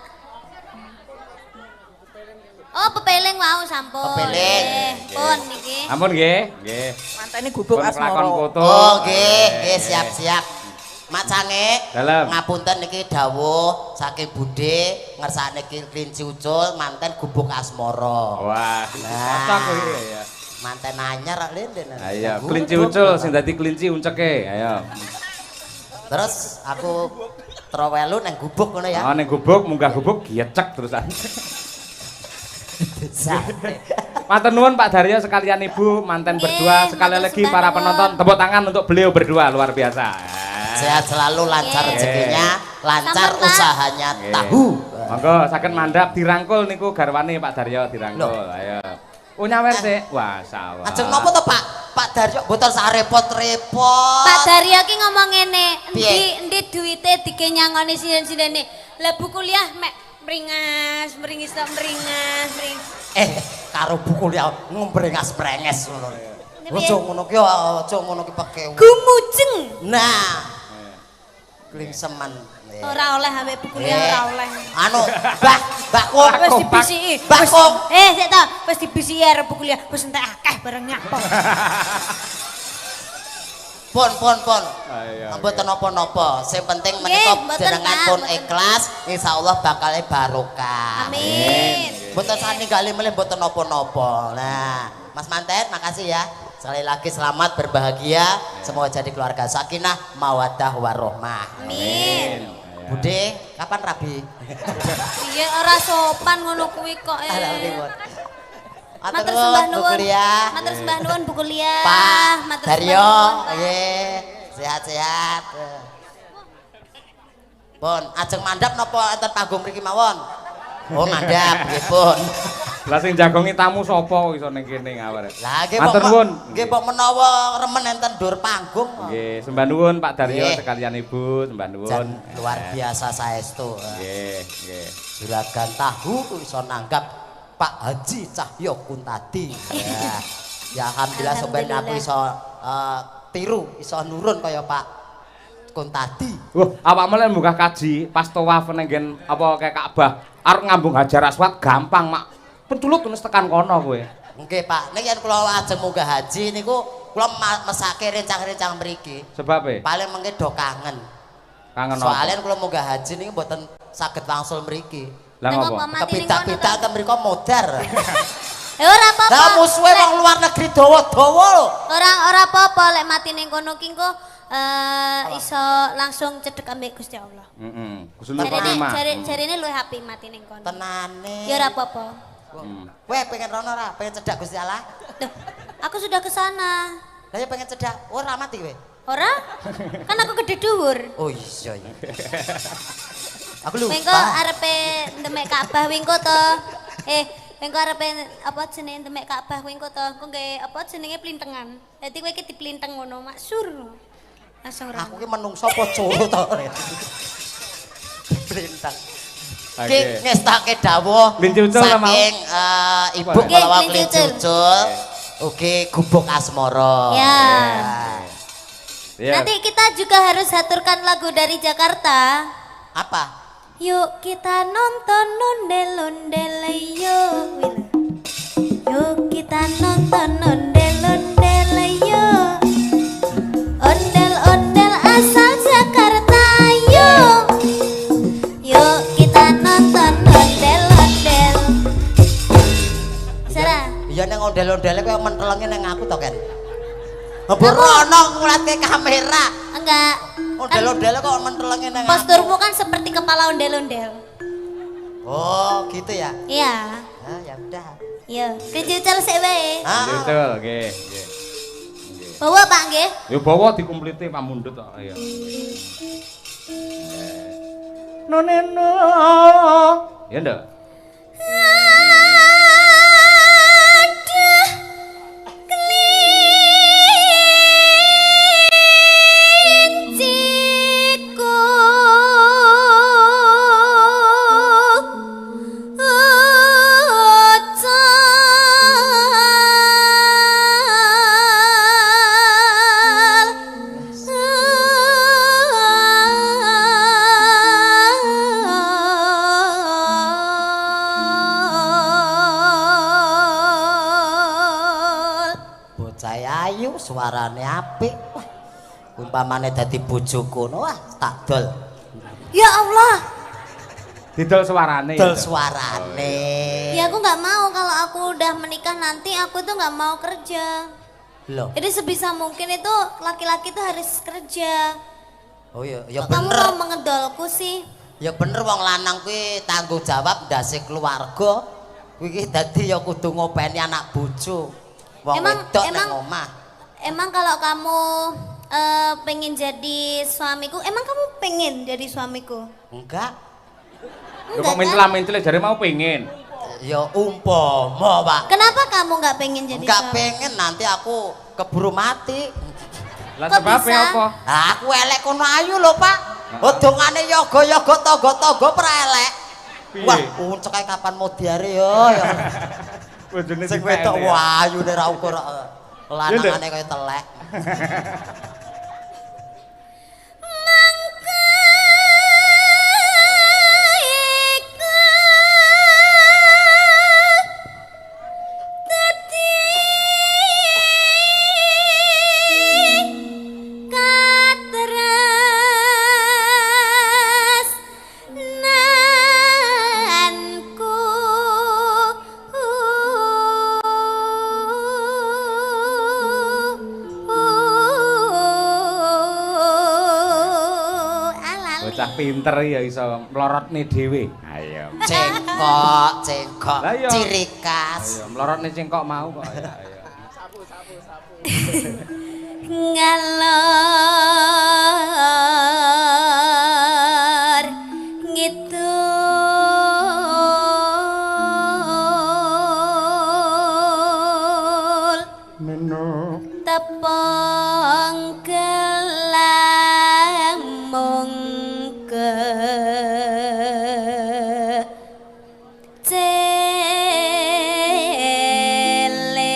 Oh, pepeling mau sampun. Pepeling. Pun niki. Ampun nggih. Nggih. Mantene gubuk Pun kelakon asmara. foto. Oh, nggih, siap-siap. Mak Cange, Dalem. ngapunten niki dawuh saking Budhe ngersakne kelinci ucul manten gubuk asmara. Wah, cocok kuwi ya. Manten anyar kok linden. Ayo, kelinci ucul sing dadi kelinci unceke. Ayo. Terus aku trowelu nang gubuk ngono ya. Oh, ning gubuk munggah gubuk giecek terusan. Matur nuwun Pak Daryo sekalian Ibu, manten berdua, sekali matur lagi sembah para nuwun. penonton tepuk tangan untuk beliau berdua luar biasa. Sehat selalu, lancar Nggih. rezekinya, lancar Sampun, Pak. usahanya Nggih. tahu. Monggo saged mandhap dirangkul niku garwane Pak Daryo dirangkul. Ayo. Nyawer sik. Wah, sawah. Ajeng napa to Pak? Pak Daryo mboten sak repot-repot. Pak Daryo ki ngomong ngene, Piye? endi duwite dikenyangoni sinden-sindene. Lah bu kuliah mek meringas. Karo buku liya ngembrengas-brenges ngono. Ini piye? Aja ngono ki pake. Gumujeng. Nah. Klingsemen. Ora oleh ambek bu kuliah ora oleh. Anu, Mbah Kok. Wis dibisiki. Mbah Kok. Sik to, wis dibisiki arep bu kuliah, wis entek akeh barangnya apa. Pun. Ayo. Mboten napa-napa. Sing penting Nggih, menika mboten, jenengan Pak, pun mboten. ikhlas, insyaallah bakal barokah. Amin. Mboten saningali melih mboten napa-napa. Nah, Mas Manten makasih ya. Sekali lagi selamat berbahagia. Semoga jadi keluarga sakinah, mawaddah warahmah. Amin. Budhe, kapan rabi? Iya ora sopan ngono kuwi kok. Alhamdulillah. Matur sembah Bu nuwun. kuliah. Matur sembah nuwun bu kuliah. Pak Matur Daryo, sembah nuwun. nggih. Sehat-sehat. Pun, ajeng mandhap napa enten panggung mriki mawon? Oh, mandhap nggih, Pun. Lah sing jagongi tamu sapa iso ning kene ngawur. Lah nggih Matur Pak. nuwun. Nggih Pak menawa remen enten dur panggung. Nggih, sembah nuwun Pak Daryo Nggih. sekalian Ibu, sembah nuwun. Jan luar biasa saestu. Nggih. Juragan tahu iso nanggap Pak Haji Cahyo Kuntadi. Ya alhamdulillah sampeyan aku iso tiru, iso nurun kaya Pak Kuntadi. Wah, awakmu lek munggah kaji pas tawaf ning nggen apa kayak Ka'bah, arep ngambung Hajar Aswad gampang, Mak. Pentulut terus tekan kono kowe. Nggih Pak, niki yen kula ajeng munggah haji niku kula mesake rencang-rencang mriki. Sebab e Paling mengke do kangen. kangen Soalnya apa? kula munggah haji niku mboten saged wangsul mriki. Lah Nang ngopo? apa mati ning kono Kepidak-pidak to? ten mriku modar. Ora apa-apa. Lah musuhe wong luar negeri dawa-dawa lho. Ora apa-apa lek mati ning kono ki engko iso langsung cedhek ambek Gusti Allah. Heeh. Kusune terima. Jarine luwih apik mati ning kono. Tenane. Ya ora apa-apa. Kowe pengen rono ora? Pengen cedak Gusti Allah? Duh, aku sudah ke sana. Lah ya pengen cedak. Ora mati kowe. Ora? Kan aku gede dhuwur. Oh iya. Aku lupa. Wengko arepe ndemek Ka'bah wengko to. Wengko arepe apa jenenge ndemek Ka'bah wengko to. Engko nggae apa jenenge plintengan. Dadi kowe iki diplinteng ngono, maksur. Langsung ora. Aku ki menungso apa coro to. Blintang. Ki Oke. ngestake dawuh Kelinci ucul ta, Mau? saking Ibu Nggih, kalawa kelinci kelinci ucul. ucul. Ugi gubuk asmara. Ya. Iya. Nanti kita juga harus haturkan lagu dari Jakarta. Apa? Yuk kita nonton ondel-ondel yuk. Yuk kita nonton ondel-ondel yuk. Ondel-ondel asal Jakarta yuk. Yuk kita nonton ondel-ondel. Sarah. Iya neng ondel-ondele koyo mentelenge neng aku to, Ken. Ngebrono ngeliat ke kamera. Enggak. Ondel-ondele kok mentelenge neng aku. Posturmu kan seperti kepala ondel-ondel. Oh, gitu ya. Iya. Ah, ya udah. Iya, kejucal sik wae. Betul, nggih, nggih. Bawa Pak nggih. Ya bawa dikumpliti Pak Mundut kok. Iya. Noneno. Ya ndak? Aduh, kelinciku. Bocah ayu, suarane apik. Wah. Umpamane dadi bojoku wah tak dol. Ya Allah. Didol suarane. Dol ya, Dok? suarane. Ya aku nggak mau kalau aku udah menikah nanti aku tuh nggak mau kerja. Loh. Jadi sebisa mungkin itu laki-laki tuh harus kerja. Oh iya, ya Kok kamu bener. mau mengedolku sih? Ya bener wong lanang kuwi tanggung jawab ndase keluarga. Kuwi iki dadi ya kudu ngopeni anak bojo. Wong wedok nang omah. Emang kalau kamu pengen jadi suamiku, emang kamu pengen jadi suamiku? Enggak. Lho kok mentel-mentel jare mau pengen. Ya umpama, Pak. Kenapa kamu nggak pengen jadi Enggak suami? pengen nanti aku keburu mati. Lah Kok sebabnya bisa? apa? Aku elek kono ayu lho, Pak. Odongane yoga-yoga togo-togo prelek. Piye? Wah, uncek ae kapan mau diare yo. Bojone Sing wedok dipelek. wayune ra ukur lanangane kaya telek. Bocah pinter ya iso mlorotne dhewe. Ayo. Cengkok, Lah iya. ciri khas. Ayo mlorotne cengkok mau kok. Ayo, ayo. Ngalor ngidul Meno. tepung gelang mungke cele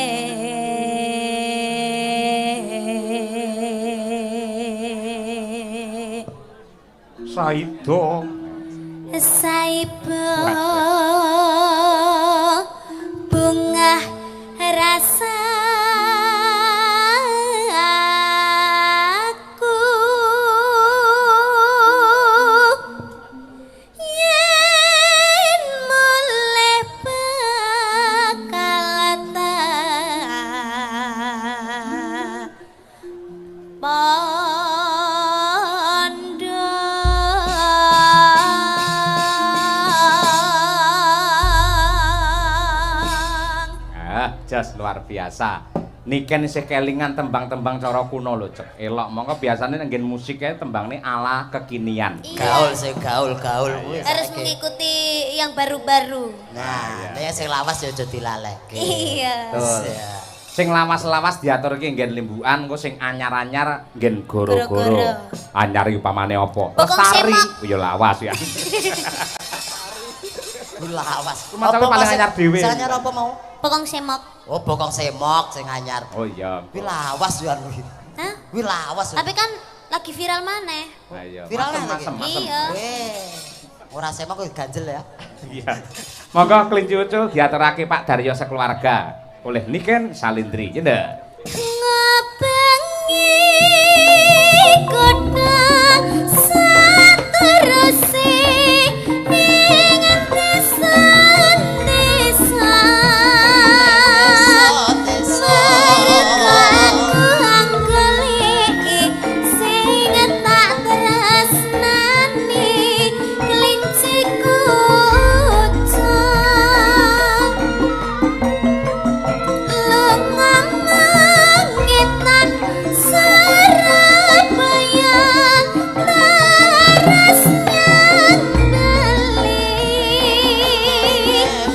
Saido. saibo bunga rasa aku yen mulai bakal Jas luar biasa. Niken isih kelingan tembang-tembang cara kuno lho, Cek. Elok mongko biasane nang nggen musiknya tembangne ala kekinian. Gaul sih gaul kuwi. harus saiki. mengikuti yang baru-baru. Nah, nek sing lawas ya aja dilaleke. Iya. Betul. Ya. Sing lawas-lawas diaturke nggen limbukan, engko sing anyar-anyar nggen Goro-goro. goro-goro. Anyar iki upamane apa? Bokong Lestari. semok. Ya lawas ya. Lawas. Masalah paling anyar dhewe. Sing anyar apa mau? Pokong semok. Oh, bokong semok sing anyar. Oh iya. Kuwi lawas yo anu. Hah? Kuwi lawas. Tapi kan lagi viral maneh. Ayo. Viral masem. Iya. Ora semak kok ganjel ya. Iya. Monggo kelinci ucul diaturake Pak Daryo sekeluarga. Oleh Niken Salindri, ya ndak? Ngabengi kota sateruse ing desa-desa. Mereka aku anggeli sing tak tresnani kelinci kucing. Lunga-ngetan Surabaya laras nyambeli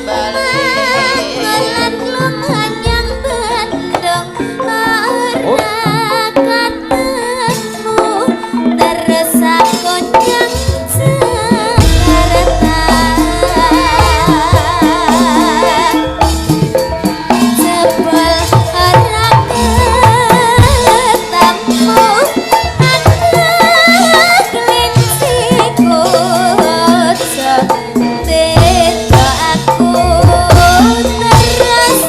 Mangolan lumanyang Bandung ora katemu terus aku nyang Jakarta. Jebol ora ketemu anak kelinci kucing. Beda aku terus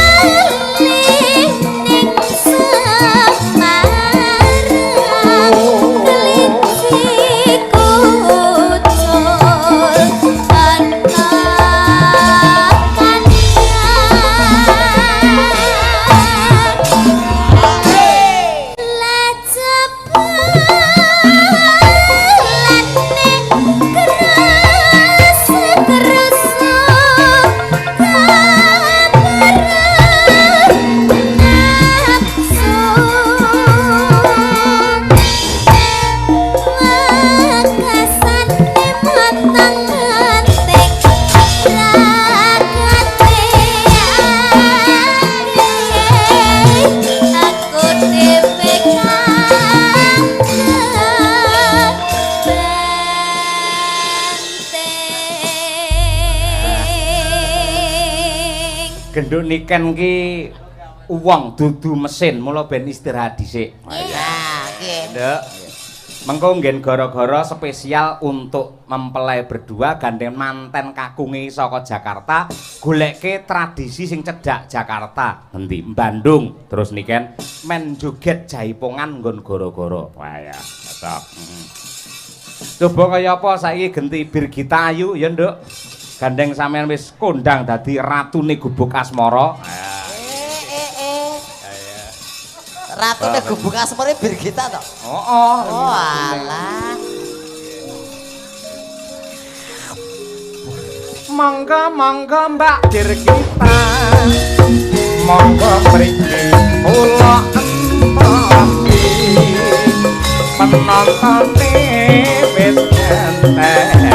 ngalih ning Semarang. Kelinci kucing aku dhewe banteng. Genduk Niken ki uwong dudu mesin, mula ben istirahat dhisik. Nah, nggih. Nduk. Mengko nggen gara-gara spesial untuk mempelai berdua gandeng manten kakunge saka Jakarta goleke tradisi sing cedhak Jakarta. Endi? Bandung. Terus Niken men joget jaipongan nggon gara-gara. Wah ya, cocok. Coba kaya apa saiki genti Birgita Ayu ya, Nduk. Gandeng sampean wis kondang dadi ratune Gubuk Asmara. Ratune Gubuk Asmara Birgita to. Oh, Oh alah. Mangga Mbak Birgita. Monggo mriki kula entoki. Penontone wis ngenteni.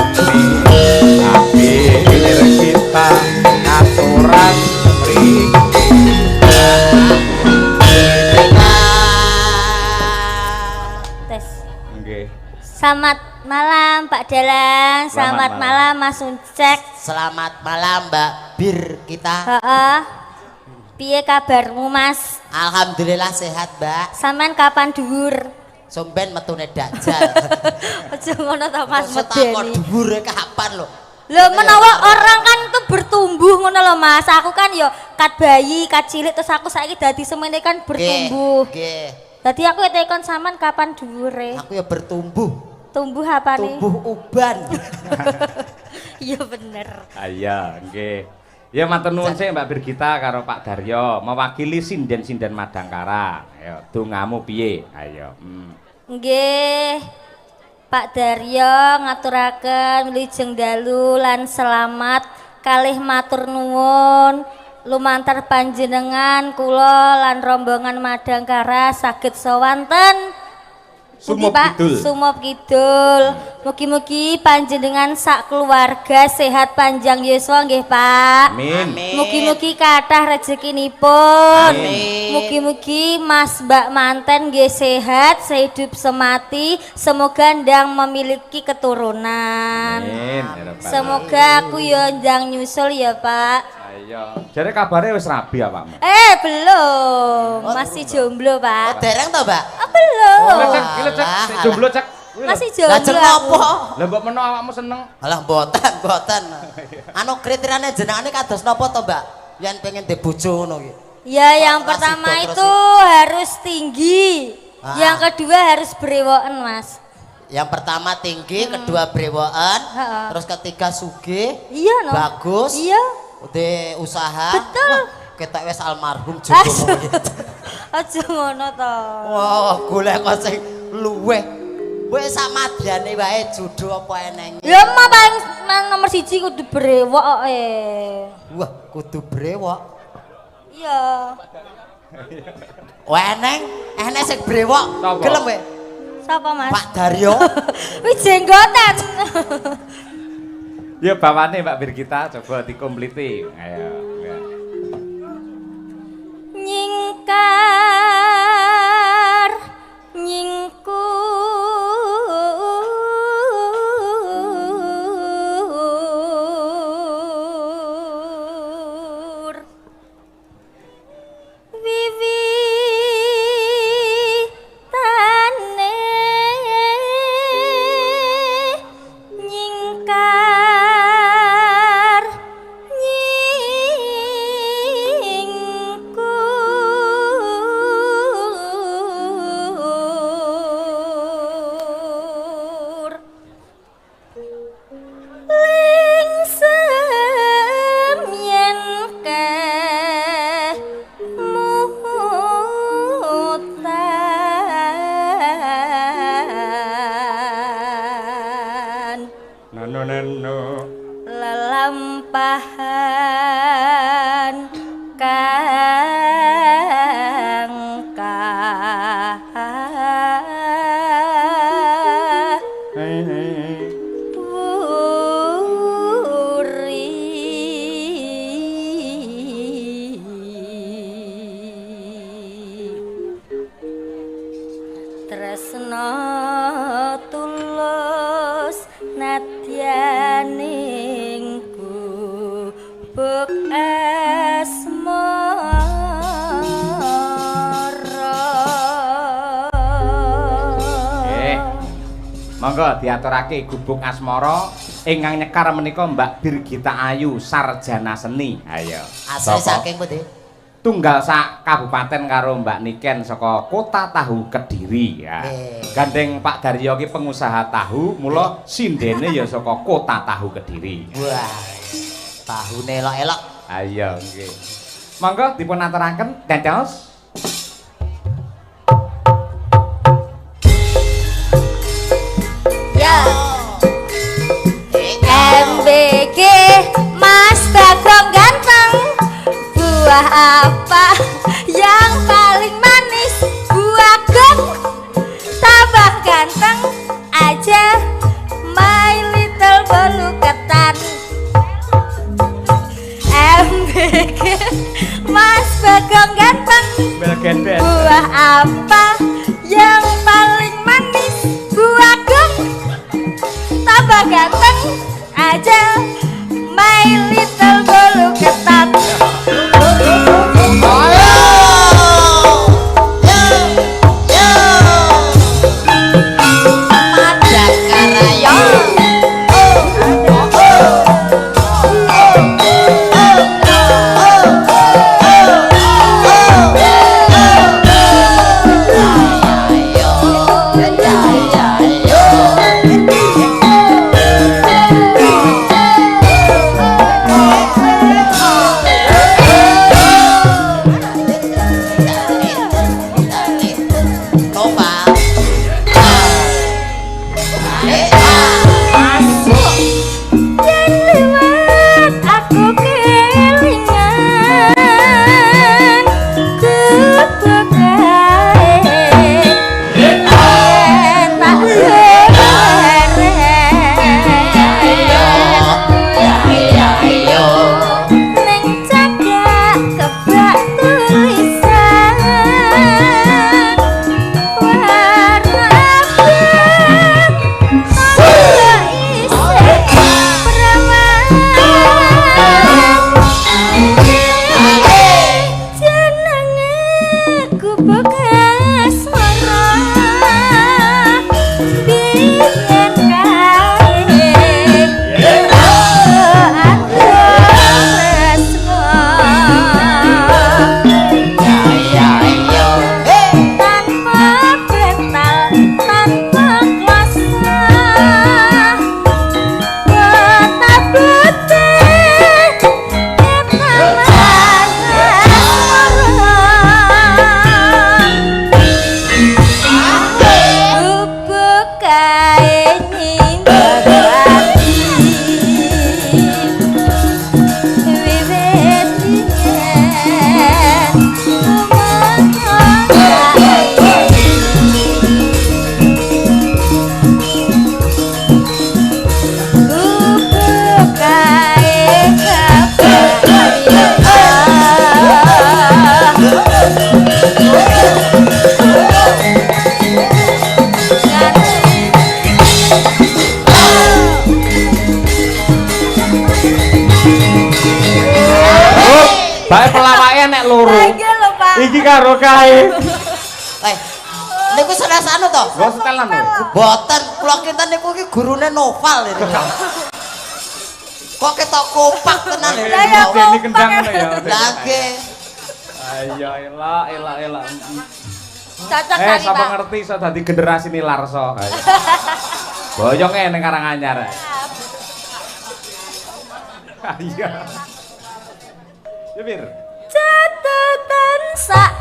Tapi Birgita aturan mriki. Tes. Nggih. Selamat malam Pak Dalang, selamat malam Mas Uncek. Selamat malam Mbak Birgita. Heeh. Piye kabarmu Mas? Alhamdulillah sehat Mbak. Sampean kapan dhuwur? Somben metune dajal. Aja ngono to Mas Maksud takon medeni. dhuwure kapan lho? Lho menawa orang kan tuh bertumbuh ngono lho Mas. Aku kan yo kat bayi, kat cilik terus aku saiki dadi semene kan bertumbuh. Nggih. Dadi aku tekon sampean kapan dhuwure? Aku ya bertumbuh. Tumbuh apa nih? Tumbuh uban. Iya bener. Iya, nggih. Ya matur nuwun sih Mbak Birgita karo Pak Daryo mewakili sinden-sinden Madangkara. Ayo dongamu piye? Ayo. Nggih. Pak Daryo ngaturaken wilujeng dalu lan selamat kalih matur nuwun lumantar panjenengan kula lan rombongan Madangkara saged sawanten Sumop Pak, Kidul. Sumop Kidul. Mugi-mugi panjenengan sak keluarga sehat panjang yuswa nggih Pak. Amin. Mugi-mugi kathah rezekinipun. Amin. Mugi-mugi Mas Mbak manten nggih sehat, sehidup semati, semoga ndang memiliki keturunan. Amin. Ya Rabbal Semoga aku yo ndang nyusul ya Pak. Ayo. Jare kabare wis rabi ya Pak. Belum. Oh, Masih masih jomblo, Pak. Oh, dereng to, Mbak? Belum. Cek, jomblo cek. Masih Lah jomblo. jeneng apa? Lah mbok meno awakmu seneng. Alah mboten. Anu kriteriane jenengane kados napa to, Mbak? Yen pengen di bojo ngono ki. Ya, yang Kok pertama rasido itu harus tinggi. Yang kedua harus berewokan, Mas. Yang pertama tinggi, kedua brewokan, Heeh. terus ketiga sugih, Iya, no. bagus, Iya. udah usaha. Betul. Wah, kita wes almarhum jodohmu. Aja ngono to. Wah, golek kok sing luweh. Wes samadane wae jodoh apa eneng. Ya mah paling nomor 1 kudu brewok kok. Wah, kudu brewok. Iya. Wah, eneng sing brewok. Sapa? Gelem we. Sapa, Mas? Pak Daryo. Wih jenggotan. Ya bawane Mbak Birgita coba dikompliti. Ayo. Ya. Nyingkar nyingkur wiwitane nyingkar nyingkur lingsem yen kemutan No. lelampahan kang Hei. wuri tresno tulus nadyaning buk asmara. Monggo diaturake gubuk asmara ingkang nyekar menika Mbak Birgita Ayu sarjana seni. Ayo. Asli Sapa? saking pundi? Tunggal sak kabupaten karo Mbak Niken saka Kota Tahu Kediri ya. Gandeng Pak Daryo ki pengusaha tahu, mula sindene ya saka Kota Tahu Kediri. Wah. Tahune elok-elok. Ayo nggih. Monggo dipun aturaken dantos. Ya. MBG Mas Bagong ganteng. Buah apa yang paling manis? Buah gong. Tambah ganteng aja my little bolu ketan. MBG Mas Bagong ganteng. Belgendet. Buah apa yang paling manis? Buah gong. Tambah ganteng aja my little bolu ketan. Iki karo kae. Niku sanes anu to? Lho setelan lho. Boten, kula kinten niku iki gurune Noval ini. Kok ketok kompak tenan lho. Jadi kendang ngono ya. Lah nggih. Ayo elak. Cocok kali, sapa Pak. ngerti iso dadi generasi Nilarso. Boyonge ning Karanganyar. Iya. Ya Bir. Catatan sak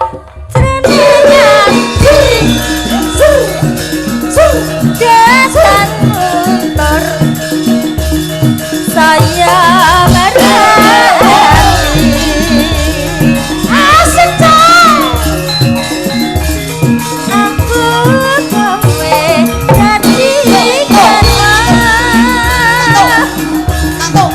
jroning Desan mundur saya merhati asenca aku kowe dadi Kantuk.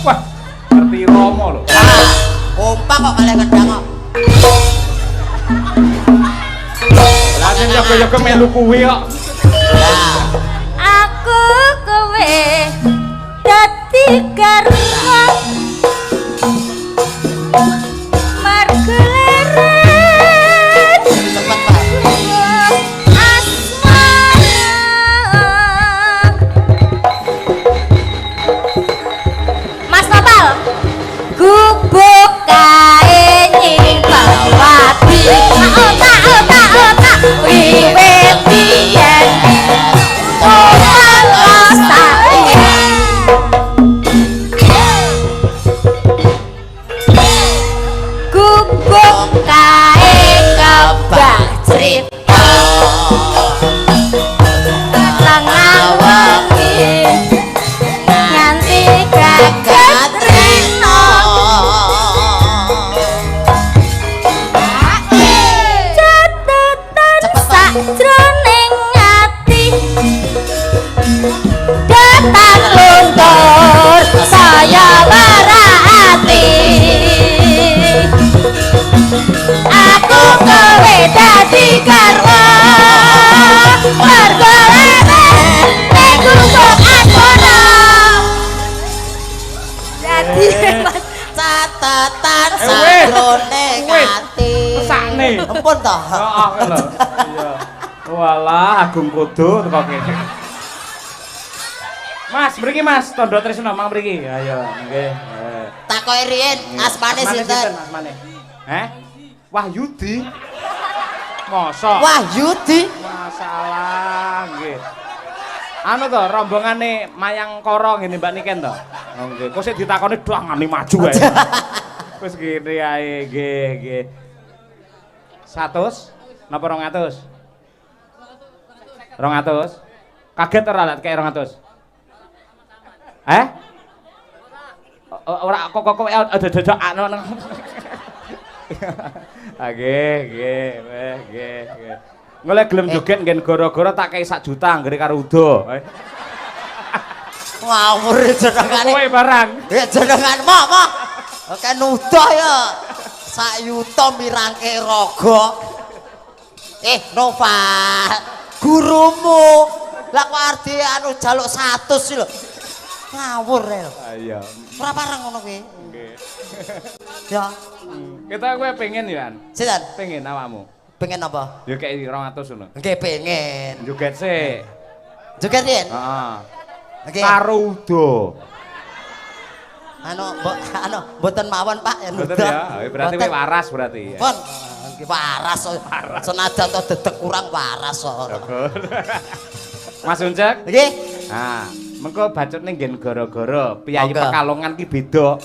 Wah, ngerti Romo lho. Kompak kok kalih kendang kok. Lah yen yoga-yoga melu kuwi kok. aku kowe dadi garwa marguleren Cepet, Pak. Mas Nopal gubuk kae nyipawati otak wiwit biyen gubuk kae kebak crita tengah wengi nganti gagat rino catatan sakjroning ati datang luntur saya merhati aku kowe dadi garwa margoleren ning gubuk asmara dadi Catatan wis. sakjroning Wis. ati. Sakne. Ampun to. Heeh lho. Iya. Walah Agung Kudu teko kene. Mas, mriki Mas, Tondo Tresno mang mriki. Ayo, nggih. Takoki riyen asmane sinten? Asmane? Wahyudi. Mosok. Wahyudi. Masa salah nggih. Anu to rombongane Mayang Koro ngene Mbak Niken to. Oh nggih, kok sik ditakoni doang ngani maju ae. Wis ngene ae nggih. 100 napa 200? 200. Kaget ora lek kaya 200. Ora kok ada anu. Nggih. Ngoleh gelem joget nggen gara-gara tak kei 1 juta anggere karo Udo. Ngawur jenengane. Kowe barang. Ya jenengan mok. Oke nuduh ya. 1 yuta mirangke raga. Nova. Gurumu. Lah kok arep anu jaluk 100 sih lho. Ngawur ya. Iya. Ora pareng ngono kuwi. Nggih. Ya. Kita kowe pengen ya, An? Sinten? Pengen awakmu. Pengen apa? Ya kayak 200 ngono. Nggih pengen. Joget sik. Joget yen? Heeh. Nggih. Karo Udo. Mboten mawon Pak ya Betul ya. Berarti kowe waras berarti ya. Pun. Nggih waras. Senajan to dedek kurang waras kok. Mas Uncek? Nggih. Nah, mengko bacotne nggen gara-gara piyayi Monggo. Pekalongan ki beda.